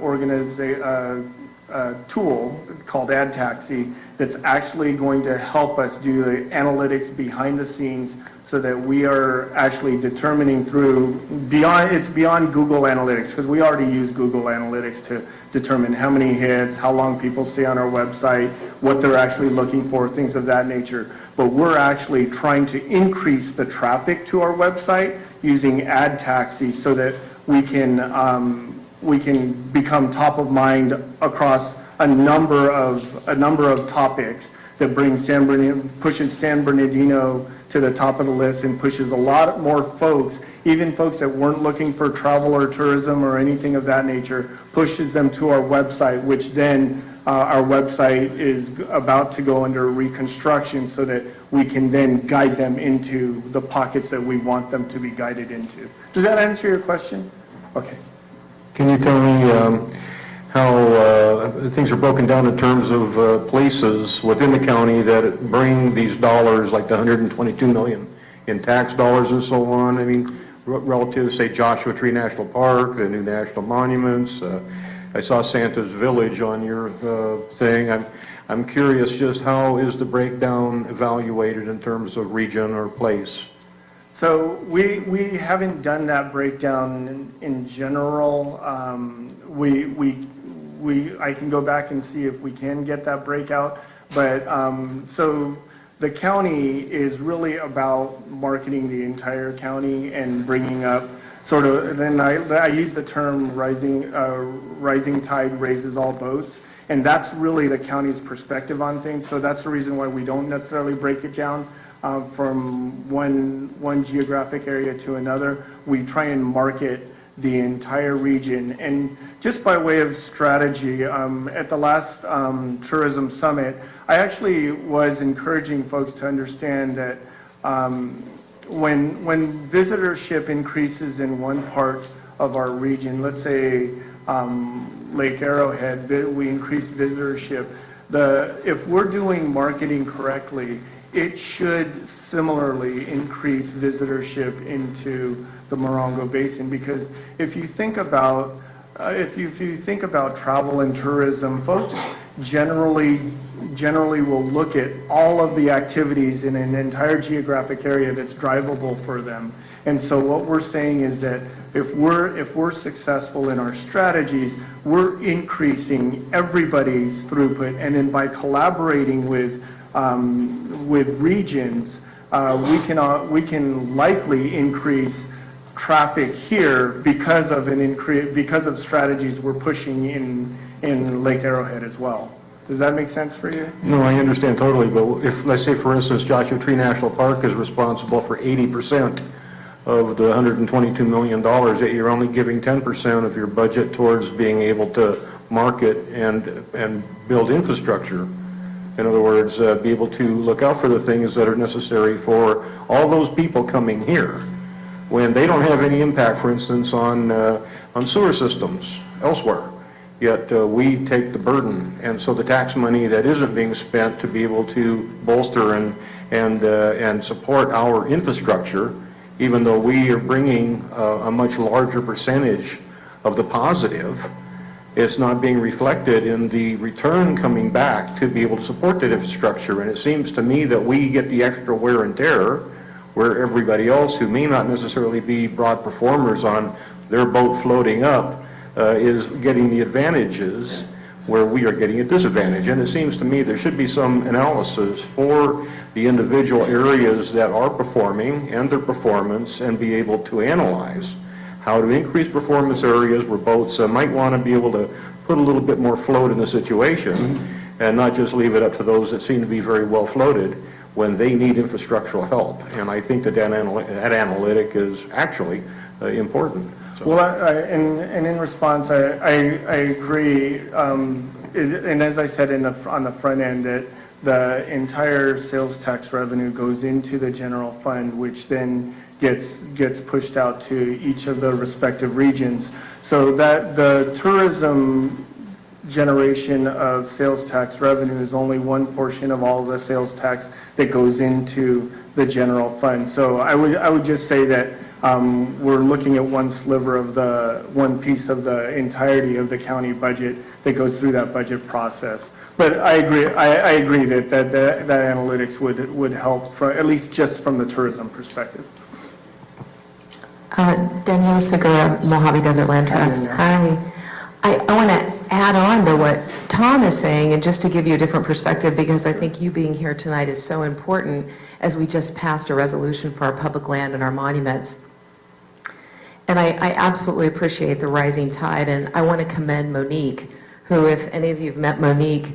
tool called Ad Taxi that's actually going to help us do the analytics behind the scenes so that we are actually determining it's beyond Google Analytics, because we already use Google Analytics to determine how many hits, how long people stay on our website, what they're actually looking for, things of that nature. But we're actually trying to increase the traffic to our website using Ad Taxi so that we can become top of mind across a number of topics that pushes San Bernardino to the top of the list and pushes a lot more folks, even folks that weren't looking for travel or tourism or anything of that nature, pushes them to our website, which then our website is about to go under reconstruction so that we can then guide them into the pockets that we want them to be guided into. Does that answer your question? Okay. Can you tell me how things are broken down in terms of places within the county that bring these dollars, like the $122 million in tax dollars and so on? I mean, relative to, say, Joshua Tree National Park, the new national monuments. I saw Santa's Village on your thing. I'm curious, just how is the breakdown evaluated in terms of region or place? So we haven't done that breakdown in general. I can go back and see if we can get that breakout. But so the county is really about marketing the entire county and bringing up sort of, then I use the term rising tide raises all boats. And that's really the county's perspective on things. So that's the reason why we don't necessarily break it down from one geographic area to another. We try and market the entire region. And just by way of strategy, at the last tourism summit, I actually was encouraging folks to understand that when visitorship increases in one part of our region, let's say Lake Arrowhead, we increase visitorship. If we're doing marketing correctly, it should similarly increase visitorship into the Morongo Basin, because if you think about travel and tourism, folks generally will look at all of the activities in an entire geographic area that's drivable for them. And so what we're saying is that if we're successful in our strategies, we're increasing everybody's throughput, and then by collaborating with regions, we can likely increase traffic here because of strategies we're pushing in Lake Arrowhead as well. Does that make sense for you? No, I understand totally, but if, let's say, for instance, Joshua Tree National Park is responsible for 80% of the $122 million, yet you're only giving 10% of your budget towards being able to market and build infrastructure. In other words, be able to look out for the things that are necessary for all those people coming here, when they don't have any impact, for instance, on sewer systems elsewhere. Yet we take the burden, and so the tax money that isn't being spent to be able to bolster and support our infrastructure, even though we are bringing a much larger percentage of the positive, it's not being reflected in the return coming back to be able to support that infrastructure. And it seems to me that we get the extra wear and tear where everybody else who may not necessarily be broad performers on their boat floating up is getting the advantages where we are getting a disadvantage. And it seems to me there should be some analysis for the individual areas that are performing and their performance, and be able to analyze how to increase performance areas where boats might want to be able to put a little bit more float in the situation, and not just leave it up to those that seem to be very well floated when they need infrastructural help. And I think that analytic is actually important. So. Well, and in response, I agree. And as I said on the front end, that the entire sales tax revenue goes into the general fund, which then gets pushed out to each of the respective regions. So that the tourism generation of sales tax revenue is only one portion of all the sales tax that goes into the general fund. So I would just say that we're looking at one sliver of one piece of the entirety of the county budget that goes through that budget process. But I agree that analytics would help, at least just from the tourism perspective. Danielle Segura, Mojave Desert Land Trust. Hi. I want to add on to what Tom is saying, and just to give you a different perspective, because I think you being here tonight is so important, as we just passed a resolution for our public land and our monuments. And I absolutely appreciate the rising tide, and I want to commend Monique, who, if any of you have met Monique,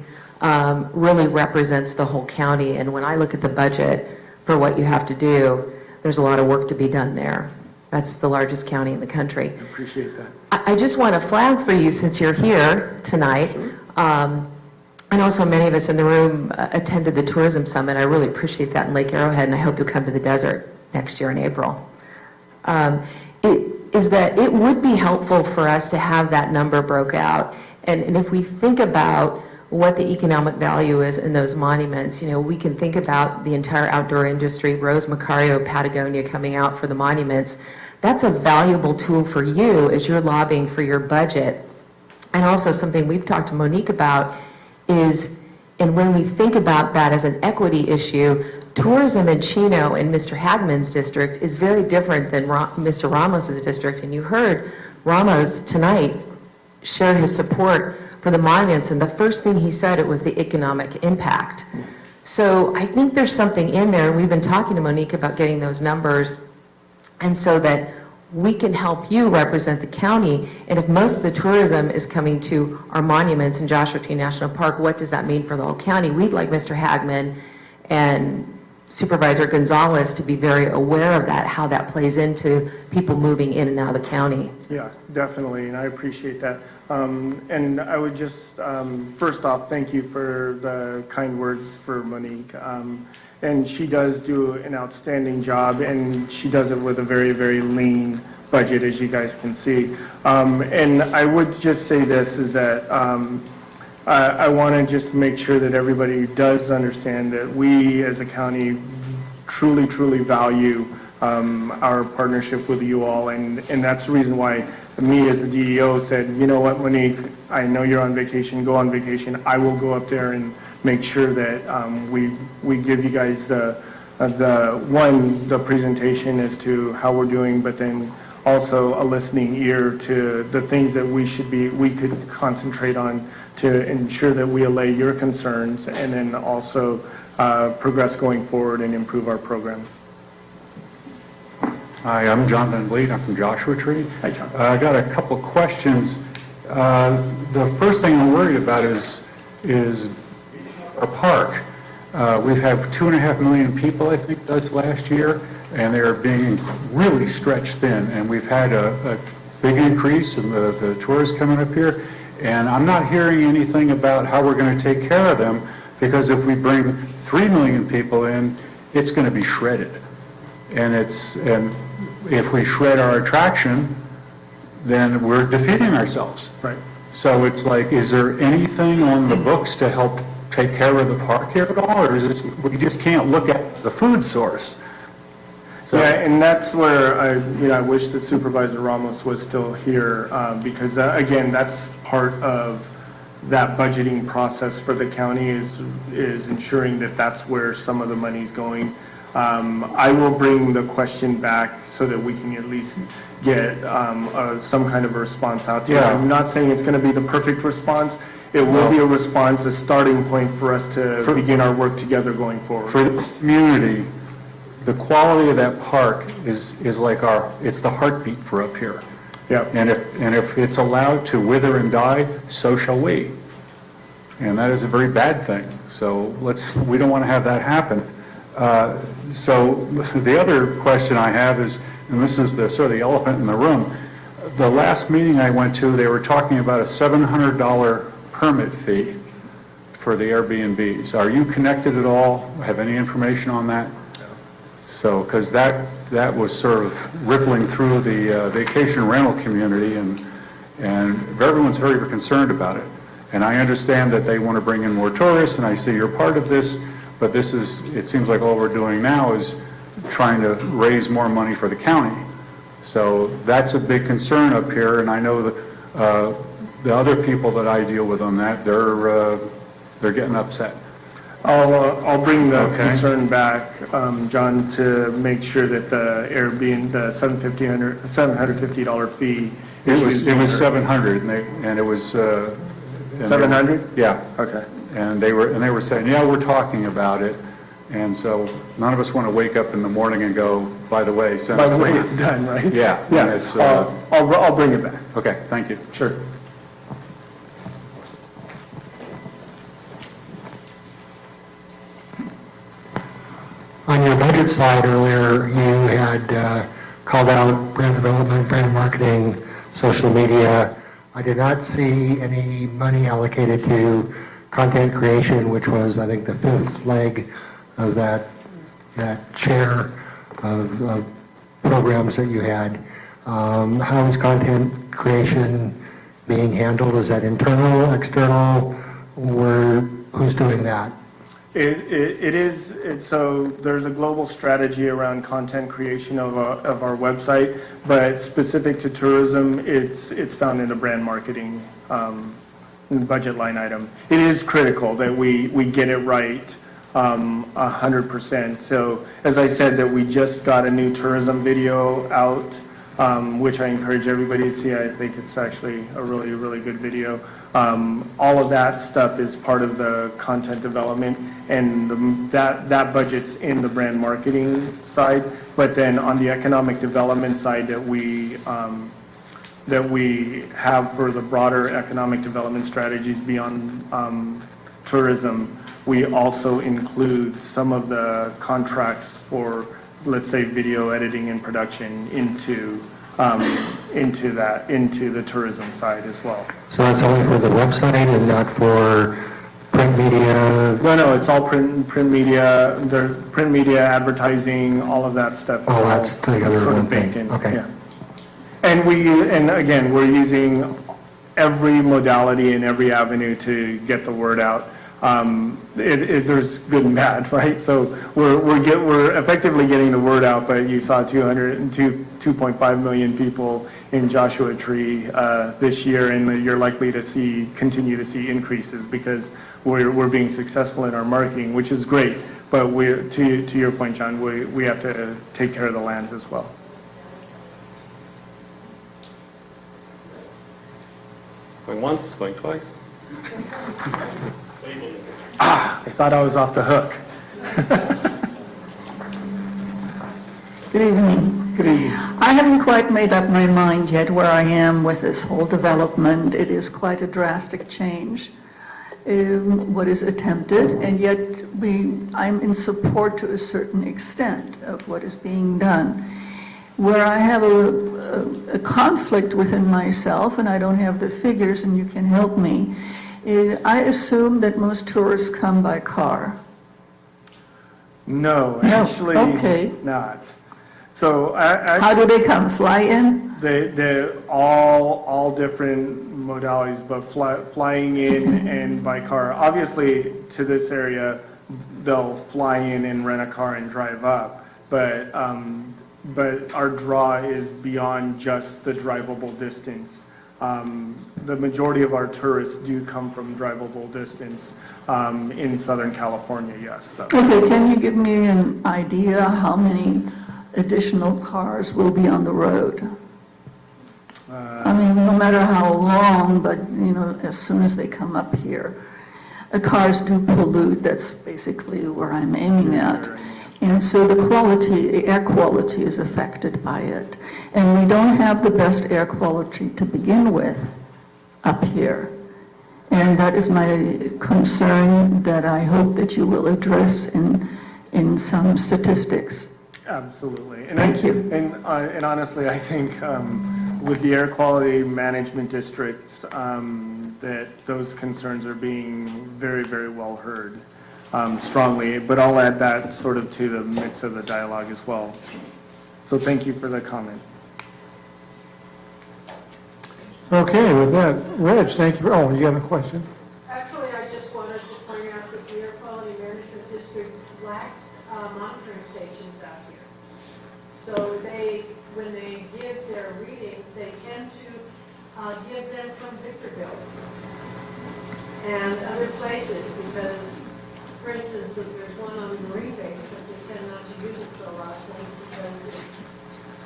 really represents the whole county. And when I look at the budget for what you have to do, there's a lot of work to be done there. That's the largest county in the country. I appreciate that. I just want to flag for you, since you're here tonight, and also many of us in the room attended the tourism summit. I really appreciate that in Lake Arrowhead, and I hope you'll come to the desert next year in April. Is that it would be helpful for us to have that number broke out. And if we think about what the economic value is in those monuments, we can think about the entire outdoor industry, Rose Macario, Patagonia coming out for the monuments. That's a valuable tool for you as you're lobbying for your budget. And also something we've talked to Monique about is, and when we think about that as an equity issue, tourism in Chino in Mr. Hagman's district is very different than Mr. Ramos's district. And you heard Ramos tonight share his support for the monuments, and the first thing he said, it was the economic impact. So I think there's something in there, and we've been talking to Monique about getting those numbers, and so that we can help you represent the county. And if most of the tourism is coming to our monuments in Joshua Tree National Park, what does that mean for the whole county? We'd like Mr. Hagman and Supervisor Gonzalez to be very aware of that, how that plays into people moving in and out of the county. Yeah, definitely, and I appreciate that. And I would just, first off, thank you for the kind words for Monique. And she does do an outstanding job, and she does it with a very, very lean budget, as you guys can see. And I would just say this, is that I want to just make sure that everybody does understand that we as a county truly, truly value our partnership with you all. And that's the reason why me as the DEO said, you know what, Monique, I know you're on vacation, go on vacation. I will go up there and make sure that we give you guys the presentation as to how we're doing, but then also a listening ear to the things that we could concentrate on to ensure that we allay your concerns, and then also progress going forward and improve our program. Hi, I'm John Van Vliet. I'm from Joshua Tree. Hi, John. I got a couple questions. The first thing I'm worried about is our park. We have 2.5 million people, I think that's last year, and they're being really stretched thin. And we've had a big increase in the tourists coming up here. And I'm not hearing anything about how we're going to take care of them, because if we bring 3 million people in, it's going to be shredded. And if we shred our attraction, then we're defeating ourselves. Right. So it's like, is there anything on the books to help take care of the park here at all, or is it, we just can't look at the food source? So, Yeah, and that's where I wish that Supervisor Ramos was still here, because again, that's part of that budgeting process for the county is ensuring that that's where some of the money's going. I will bring the question back so that we can at least get some kind of a response out to you. Yeah. I'm not saying it's going to be the perfect response. It will be a response, a starting point for us to begin our work together going forward. For the community, the quality of that park is like it's the heartbeat for up here. Yeah. And if it's allowed to wither and die, so shall we. And that is a very bad thing. So we don't want to have that happen. So the other question I have is, and this is the sort of the elephant in the room, the last meeting I went to, they were talking about a $700 permit fee for the Airbnbs. Are you connected at all? Have any information on that? So, because that was sort of rippling through the vacation rental community, and everyone's very concerned about it. And I understand that they want to bring in more tourists, and I see you're part of this, but it seems like all we're doing now is trying to raise more money for the county. So that's a big concern up here, and I know that the other people that I deal with on that, they're getting upset. I'll bring the concern back, John, to make sure that the Airbnb, the $750 fee. It was 700, and it was 700? Yeah. Okay. And they were saying, yeah, we're talking about it, and so none of us want to wake up in the morning and go, by the way, By the way, it's done, right? Yeah. Yeah. It's, I'll bring it back. okay, thank you. Sure. On your budget slide earlier, you had called out brand development, brand marketing, social media. I did not see any money allocated to content creation, which was, I think, the fifth leg of that chair of programs that you had. How is content creation being handled? Is that internal, external, or who's doing that? It is, so there's a global strategy around content creation of our website, but specific to tourism, it's found in the brand marketing budget line item. It is critical that we get it right 100%. So as I said, that we just got a new tourism video out, which I encourage everybody to see. I think it's actually a really, really good video. All of that stuff is part of the content development, and that budget's in the brand marketing side. But then on the economic development side that we have for the broader economic development strategies beyond tourism, we also include some of the contracts for, let's say, video editing and production into the tourism side as well. So that's only for the website and not for print media? No, it's all print media, advertising, all of that stuff. Oh, that's together sort in of one thing. baked in, Okay. yeah. And again, we're using every modality and every avenue to get the word out. There's good and bad, right? So we're effectively getting the word out, but you saw 2.5 million people in Joshua Tree this year, and you're likely to continue to see increases because we're being successful in our marketing, which is great. But to your point, John, we have to take care of the lands as well. Going once, going twice. I thought I was off the hook. Good evening. Good evening. I haven't quite made up my mind yet where I am with this whole development. It is quite a drastic change, what is attempted, and yet I'm in support to a certain extent of what is being done. Where I have a conflict within myself, and I don't have the figures, and you can help me, I assume that most tourists come by car. No, actually not. So how do they come? Fly in? They're all different modalities, but flying in and by car. Obviously, to this area, they'll fly in and rent a car and drive up. But but our draw is beyond just the drivable distance. The majority of our tourists do come from drivable distance in Southern California, yes. Okay, can you give me an idea how many additional cars will be on the road? I mean, no matter how long, but, as soon as they come up here. Cars do pollute, that's basically where I'm aiming at. And so the air quality is affected by it. And we don't have the best air quality to begin with up here. And that is my concern that I hope that you will address in some statistics. Absolutely. Thank you. And honestly, I think with the air quality management districts, that those concerns are being very, very well heard strongly. But I'll add that sort of to the mix of the dialogue as well. So thank you for the comment. Okay, with that, Reg, thank you. Oh, you got a question? Actually, I just wanted to point out that the Air Quality Management District lacks monitoring stations out here. So when they give their readings, they tend to give them from Victorville and other places because, for instance, there's one on the Marine base, but they tend not to use it for a lot of things because it's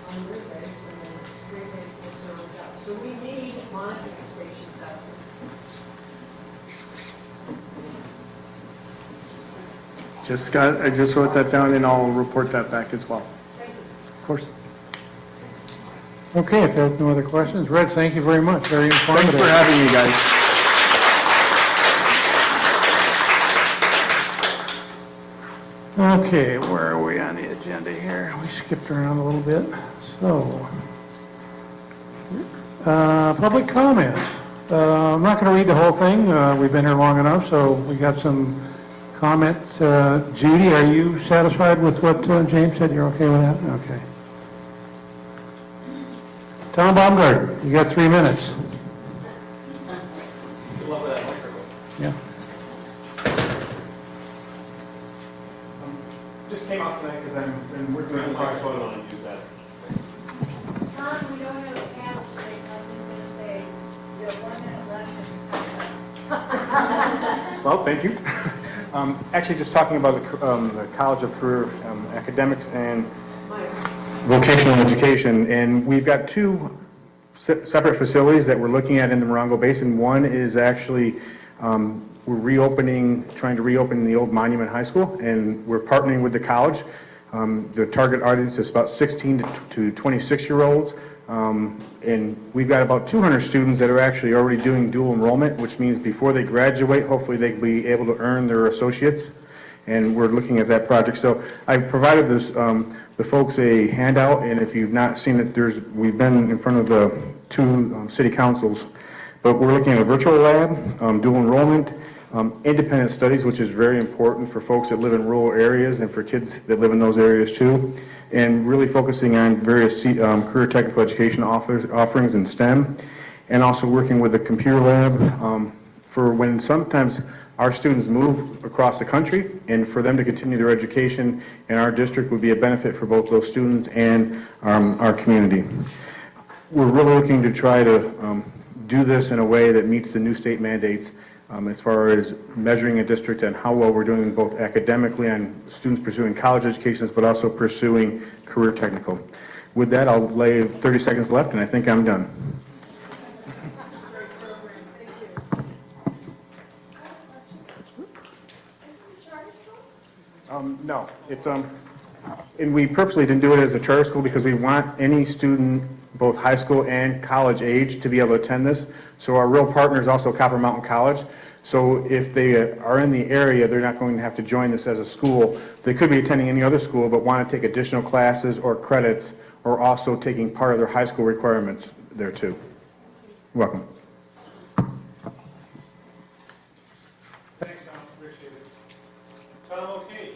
on the Marine base and the Marine base gets served out. So we need monitoring stations out there. I just wrote that down and I'll report that back as well. Of course. Okay, if there are no other questions, Reg, thank you very much. Very informative. Thanks for having me, guys. Okay, where are we on the agenda here? We skipped around a little bit. So, public comment. I'm not going to read the whole thing. We've been here long enough, so we got some comments. Judy, are you satisfied with what James said? You're okay with that? Okay. Tom Baumgart, you got 3 minutes. Love that microphone. Yeah. Just came out tonight because I've been working on a project. I want to use that. Tom, we don't have a panel today, so I'm just going to say, you have 1 minute left and Well, thank you. Actually, just talking about the College of Career Academics and Vocational Education, and we've got 2 separate facilities that we're looking at in the Morongo Basin. One is actually, we're trying to reopen the old Monument High School, and we're partnering with the college. The target audience is about 16 to 26-year-olds, and we've got about 200 students that are actually already doing dual enrollment, which means before they graduate, hopefully they'll be able to earn their associates, and we're looking at that project. So I provided the folks a handout, and if you've not seen it, we've been in front of the 2 city councils, but we're looking at a virtual lab, dual enrollment, independent studies, which is very important for folks that live in rural areas and for kids that live in those areas too, and really focusing on various career technical education offerings in STEM, and also working with the computer lab for when sometimes our students move across the country, and for them to continue their education in our district would be a benefit for both those students and our community. We're really looking to try to do this in a way that meets the new state mandates as far as measuring a district and how well we're doing both academically on students pursuing college educations, but also pursuing career technical. With that, I'll lay 30 seconds left, and I think I'm done. No, it's, and we purposely didn't do it as a charter school because we want any student, both high school and college age, to be able to attend this. So our real partner is also Copper Mountain College. So if they are in the area, they're not going to have to join this as a school. They could be attending any other school, but want to take additional classes or credits, or also taking part of their high school requirements there too. You're welcome. Thanks, Tom. Appreciate it. Tom, okay.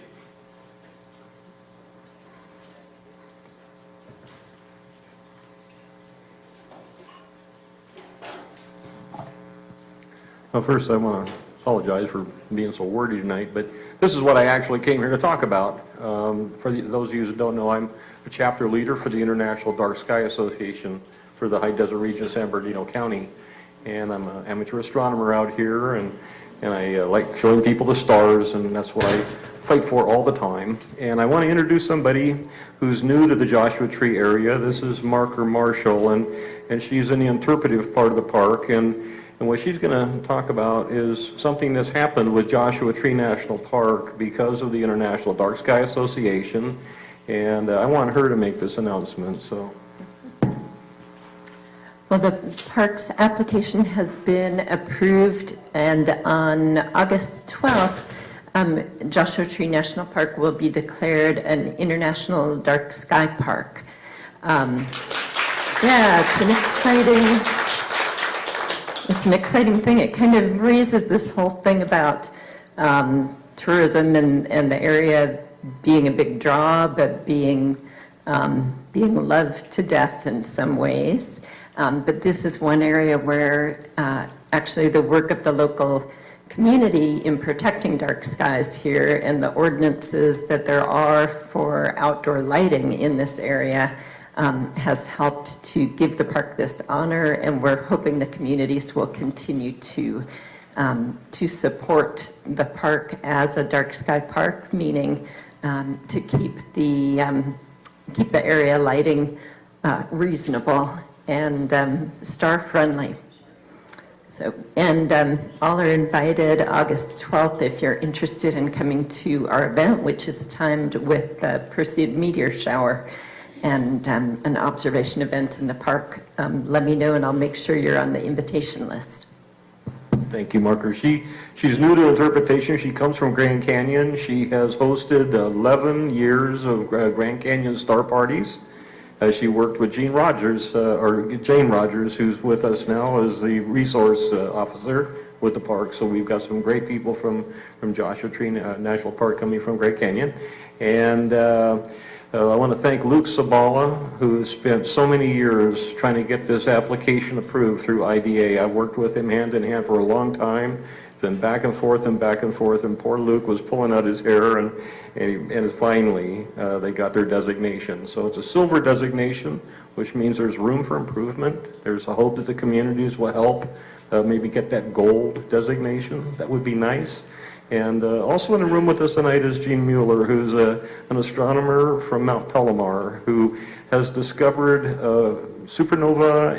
Well, first I want to apologize for being so wordy tonight, but this is what I actually came here to talk about. Those of you who don't know, I'm a chapter leader for the International Dark Sky Association for the High Desert Region of San Bernardino County. And I'm an amateur astronomer out here, and I like showing people the stars, and that's what I fight for all the time. And I want to introduce somebody who's new to the Joshua Tree area. This is Marker Marshall, and she's in the interpretive part of the park. And what she's going to talk about is something that's happened with Joshua Tree National Park because of the International Dark Sky Association. And I want her to make this announcement. So. Well, the park's application has been approved, and on August 12th, Joshua Tree National Park will be declared an International Dark Sky Park. Yeah, it's an exciting thing. It kind of raises this whole thing about tourism and the area being a big draw, but being loved to death in some ways. But this is one area where actually the work of the local community in protecting dark skies here and the ordinances that there are for outdoor lighting in this area has helped to give the park this honor, and we're hoping the communities will continue to support the park as a dark sky park, meaning to keep the area lighting reasonable and star friendly. So, and all are invited August 12th if you're interested in coming to our event, which is timed with the Perseid meteor shower and an observation event in the park. Let me know and I'll make sure you're on the invitation list. Thank you, Marker. She's new to interpretation. She comes from Grand Canyon. She has hosted 11 years of Grand Canyon star parties. She worked with Jane Rogers, who's with us now as the resource officer with the park. So we've got some great people from Joshua Tree National Park coming from Grand Canyon. And I want to thank Luke Sabala, who has spent so many years trying to get this application approved through IDA. I've worked with him hand in hand for a long time, been back and forth, and poor Luke was pulling out his hair, and finally they got their designation. So it's a silver designation, which means there's room for improvement. There's a hope that the communities will help maybe get that gold designation. That would be nice. And also in the room with us tonight is Gene Mueller, who's an astronomer from Mount Palomar, who has discovered supernova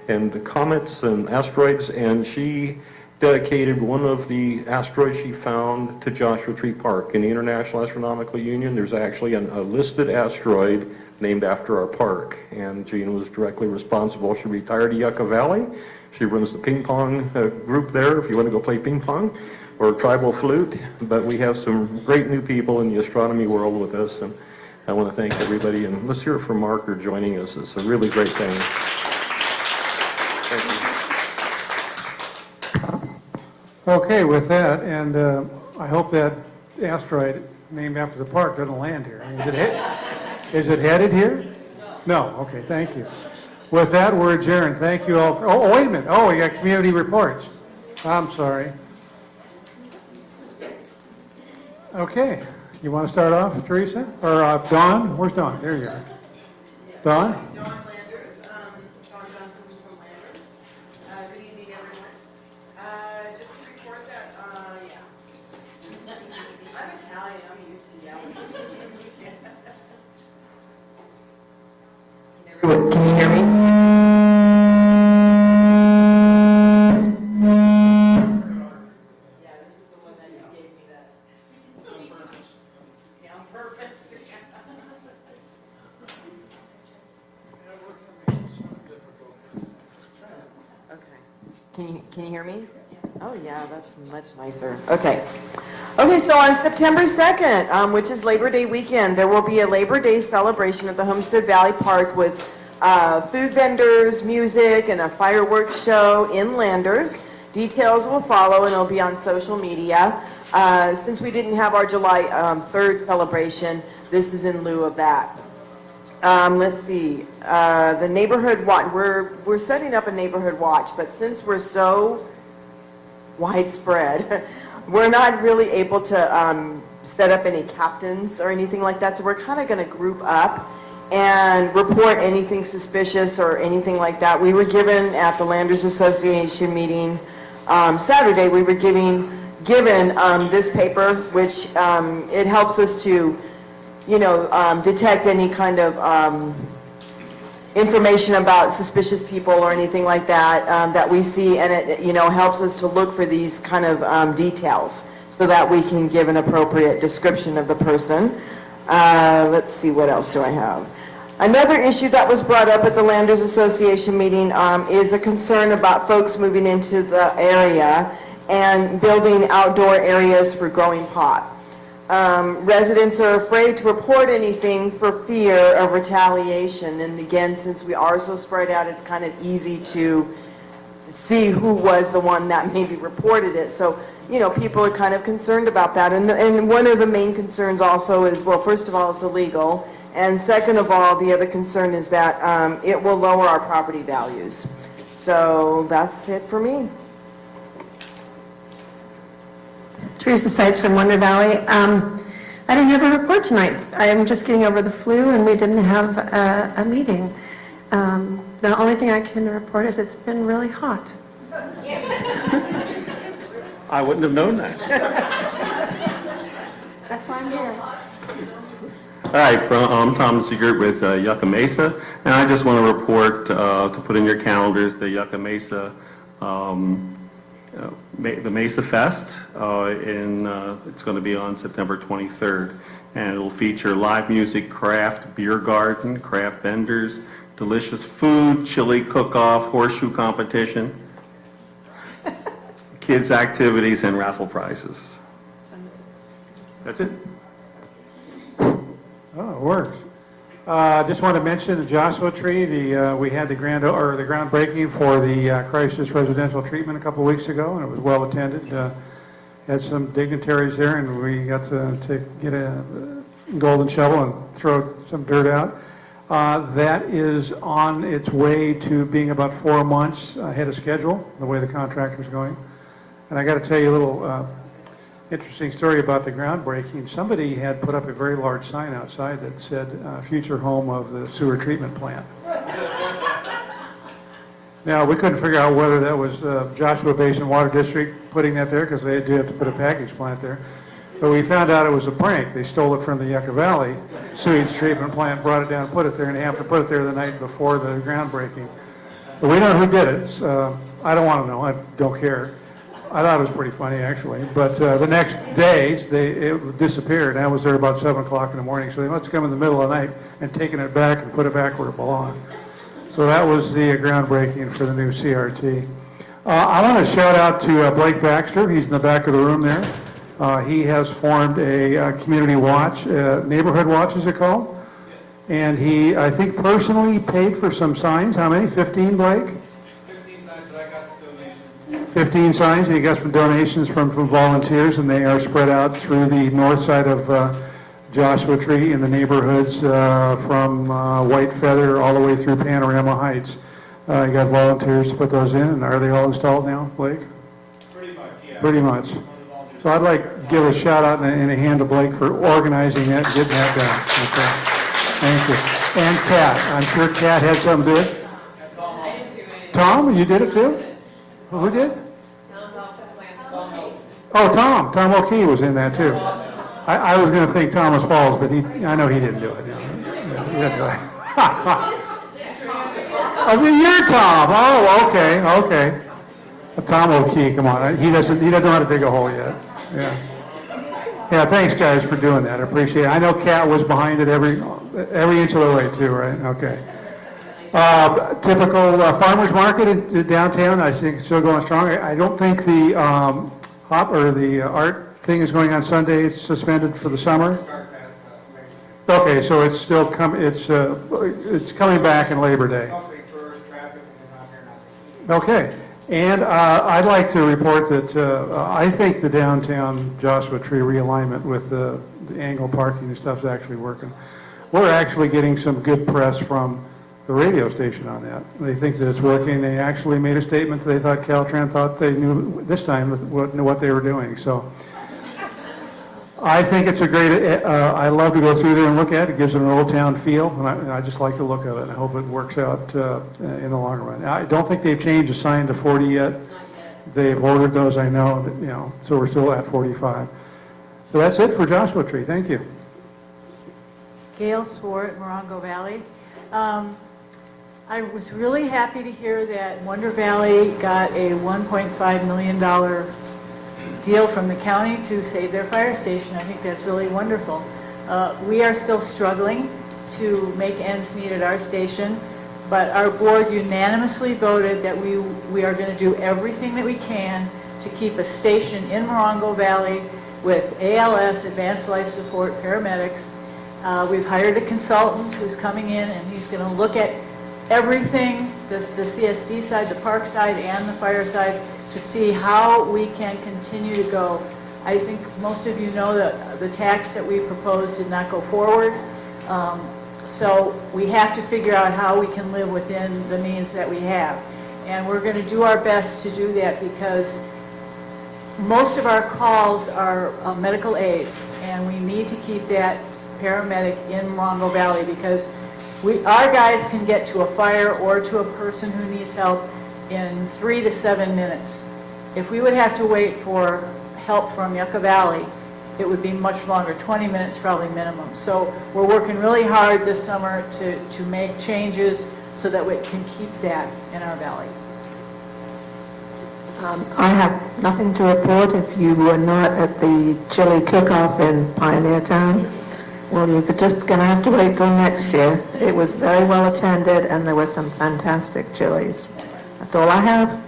and the comets and asteroids, and she dedicated one of the asteroids she found to Joshua Tree Park. In the International Astronomical Union, there's actually a listed asteroid named after our park, and Jean was directly responsible. She retired to Yucca Valley. She runs the ping pong group there if you want to go play ping pong, or tribal flute. But we have some great new people in the astronomy world with us, and I want to thank everybody. And let's hear it from Marker joining us. It's a really great thing. Thank you. Okay, with that, and I hope that asteroid named after the park doesn't land here. Is it headed here? No. Okay, thank you. With that, we're adjourned. Thank you all. Oh, wait a minute. Oh, we got community reports. I'm sorry. Okay, you want to start off, Teresa? Or Dawn? Where's Dawn? There you are. Dawn? Dawn Landers, Dawn Johnson from Landers. Good evening, everyone. Just to report that, I'm Italian, I'm used to yelling. Can you hear me? Yeah, this is the one that gave me that. Yeah, on purpose. Okay. Can you hear me? Oh, yeah, that's much nicer. Okay. Okay, so on September 2nd, which is Labor Day weekend, there will be a Labor Day celebration at the Homestead Valley Park with food vendors, music, and a fireworks show in Landers. Details will follow, and it'll be on social media. Since we didn't have our July 3rd celebration, this is in lieu of that. Let's see, the neighborhood watch, we're setting up a neighborhood watch, but since we're so widespread. We're not really able to set up any captains or anything like that, so we're kind of going to group up and report anything suspicious or anything like that. We were given at the Landers Association meeting Saturday, we were given this paper, which it helps us to, detect any kind of information about suspicious people or anything like that that we see, and it, helps us to look for these kind of details so that we can give an appropriate description of the person. Let's see, what else do I have? Another issue that was brought up at the Landers Association meeting is a concern about folks moving into the area and building outdoor areas for growing pot. Residents are afraid to report anything for fear of retaliation. And again, since we are so spread out, it's kind of easy to see who was the one that maybe reported it. So, people are kind of concerned about that. And one of the main concerns also is, well, first of all, it's illegal. And second of all, the other concern is that it will lower our property values. So that's it for me. Teresa Seitz from Wonder Valley. I don't have a report tonight. I'm just getting over the flu, and we didn't have a meeting. The only thing I can report is it's been really hot. I wouldn't have known that. That's why I'm here. All right, I'm Tom Siegert with Yucca Mesa, and I just want to report to put in your calendars the Yucca Mesa, the Mesa Fest. It's going to be on September 23rd, and it will feature live music, craft beer garden, craft vendors, delicious food, chili cook-off, horseshoe competition, kids' activities, and raffle prizes. That's it. Oh, it works. Just want to mention the Joshua Tree. We had the groundbreaking for the crisis residential treatment a couple of weeks ago, and it was well attended. Had some dignitaries there, and we got to get a golden shovel and throw some dirt out. That is on its way to being about 4 months ahead of schedule, the way the contractor's going. And I got to tell you a little interesting story about the groundbreaking. Somebody had put up a very large sign outside that said, future home of the sewer treatment plant. Now, we couldn't figure out whether that was Joshua Basin Water District putting that there, because they did have to put a package plant there. But we found out it was a prank. They stole it from the Yucca Valley sewage treatment plant, brought it down and put it there, and they happened to put it there the night before the groundbreaking. But we know who did it. So I don't want to know. I don't care. I thought it was pretty funny, actually. But the next day, it disappeared. And I was there about 7 o'clock in the morning. So they must have come in the middle of the night and taken it back and put it back where it belonged. So that was the groundbreaking for the new CRT. I want to shout out to Blake Baxter. He's in the back of the room there. He has formed a community watch, neighborhood watch is it called? And he, I think, personally paid for some signs. How many? 15, Blake? 15 signs, and he got some donations from volunteers, and they are spread out through the north side of Joshua Tree in the neighborhoods from White Feather all the way through Panorama Heights. You got volunteers to put those in, and are they all installed now, Blake? Pretty much, yeah. Pretty much. So I'd like to give a shout out and a hand to Blake for organizing that and getting that done. Okay. Thank you. And Kat, I'm sure Kat had something to do it. Tom, you did it too? Who did? Oh, Tom. Tom O'Kee was in that too. I was going to think Thomas Falls, but I know he didn't do it. He didn't do it. Oh, you're Tom. Oh, okay. Tom O'Kee, come on. He doesn't know how to dig a hole yet. Yeah, thanks guys for doing that. I appreciate it. I know Kat was behind it every inch of the way too, right? Okay. Typical farmers market in downtown, I think it's still going strong. I don't think the the art thing is going on Sunday. It's suspended for the summer. Okay, so it's still it's coming back in Labor Day. Okay, and I'd like to report that I think the downtown Joshua Tree realignment with the angle parking and stuff is actually working. We're actually getting some good press from the radio station on that. They think that it's working. They actually made a statement that they thought Caltrans thought they knew this time what they were doing. So I think it's a great, I love to go through there and look at it. It gives it an old town feel, and I just like the look of it. I hope it works out in the long run. I don't think they've changed the sign to 40 yet. They've ordered those, I know, so we're still at 45. So that's it for Joshua Tree. Thank you. Gail Swart, Morongo Valley. I was really happy to hear that Wonder Valley got a $1.5 million deal from the county to save their fire station. I think that's really wonderful. We are still struggling to make ends meet at our station, but our board unanimously voted that we are going to do everything that we can to keep a station in Morongo Valley with ALS, Advanced Life Support, paramedics. We've hired a consultant who's coming in, and he's going to look at everything, the CSD side, the park side, and the fire side, to see how we can continue to go. I think most of you know that the tax that we proposed did not go forward. So we have to figure out how we can live within the means that we have. And we're going to do our best to do that, because most of our calls are medical aids, and we need to keep that paramedic in Morongo Valley, because our guys can get to a fire or to a person who needs help in 3 to 7 minutes. If we would have to wait for help from Yucca Valley, it would be much longer, 20 minutes probably minimum. So we're working really hard this summer to make changes so that we can keep that in our valley. I have nothing to report. If you were not at the chili cook-off in Pioneer Town, well, you're just going to have to wait till next year. It was very well attended, and there were some fantastic chilies. That's all I have.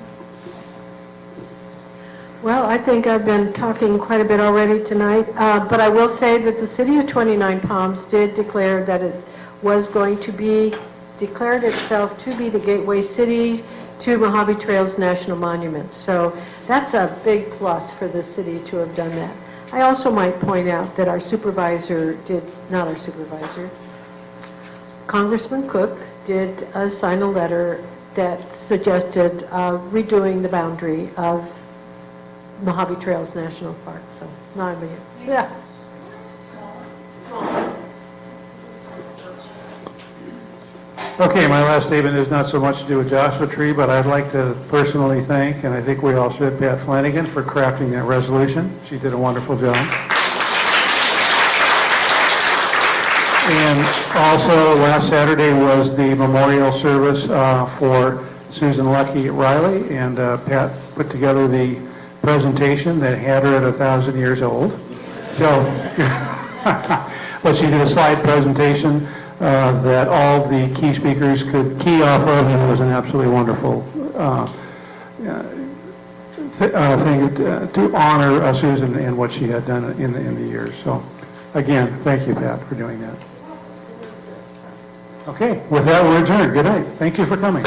Well, I think I've been talking quite a bit already tonight, but I will say that the city of 29 Palms did declare that it was going to be, declared itself to be the gateway city to Mojave Trails National Monument. So that's a big plus for the city to have done that. I also might point out that our supervisor did, not our supervisor, Congressman Cook did sign a letter that suggested redoing the boundary of Mojave Trails National Park. So, not a minute. Yes. Okay, my last statement is not so much to do with Joshua Tree, but I'd like to personally thank, and I think we all should, Pat Flanagan for crafting that resolution. She did a wonderful job. And also, last Saturday was the memorial service for Susan Lucky Riley, and Pat put together the presentation that had her at 1,000 years old. So, but she did a slide presentation that all the key speakers could key off of, and it was an absolutely wonderful thing to honor Susan and what she had done in the years. So, again, thank you, Pat, for doing that. Okay, with that, we're adjourned. Good night. Thank you for coming.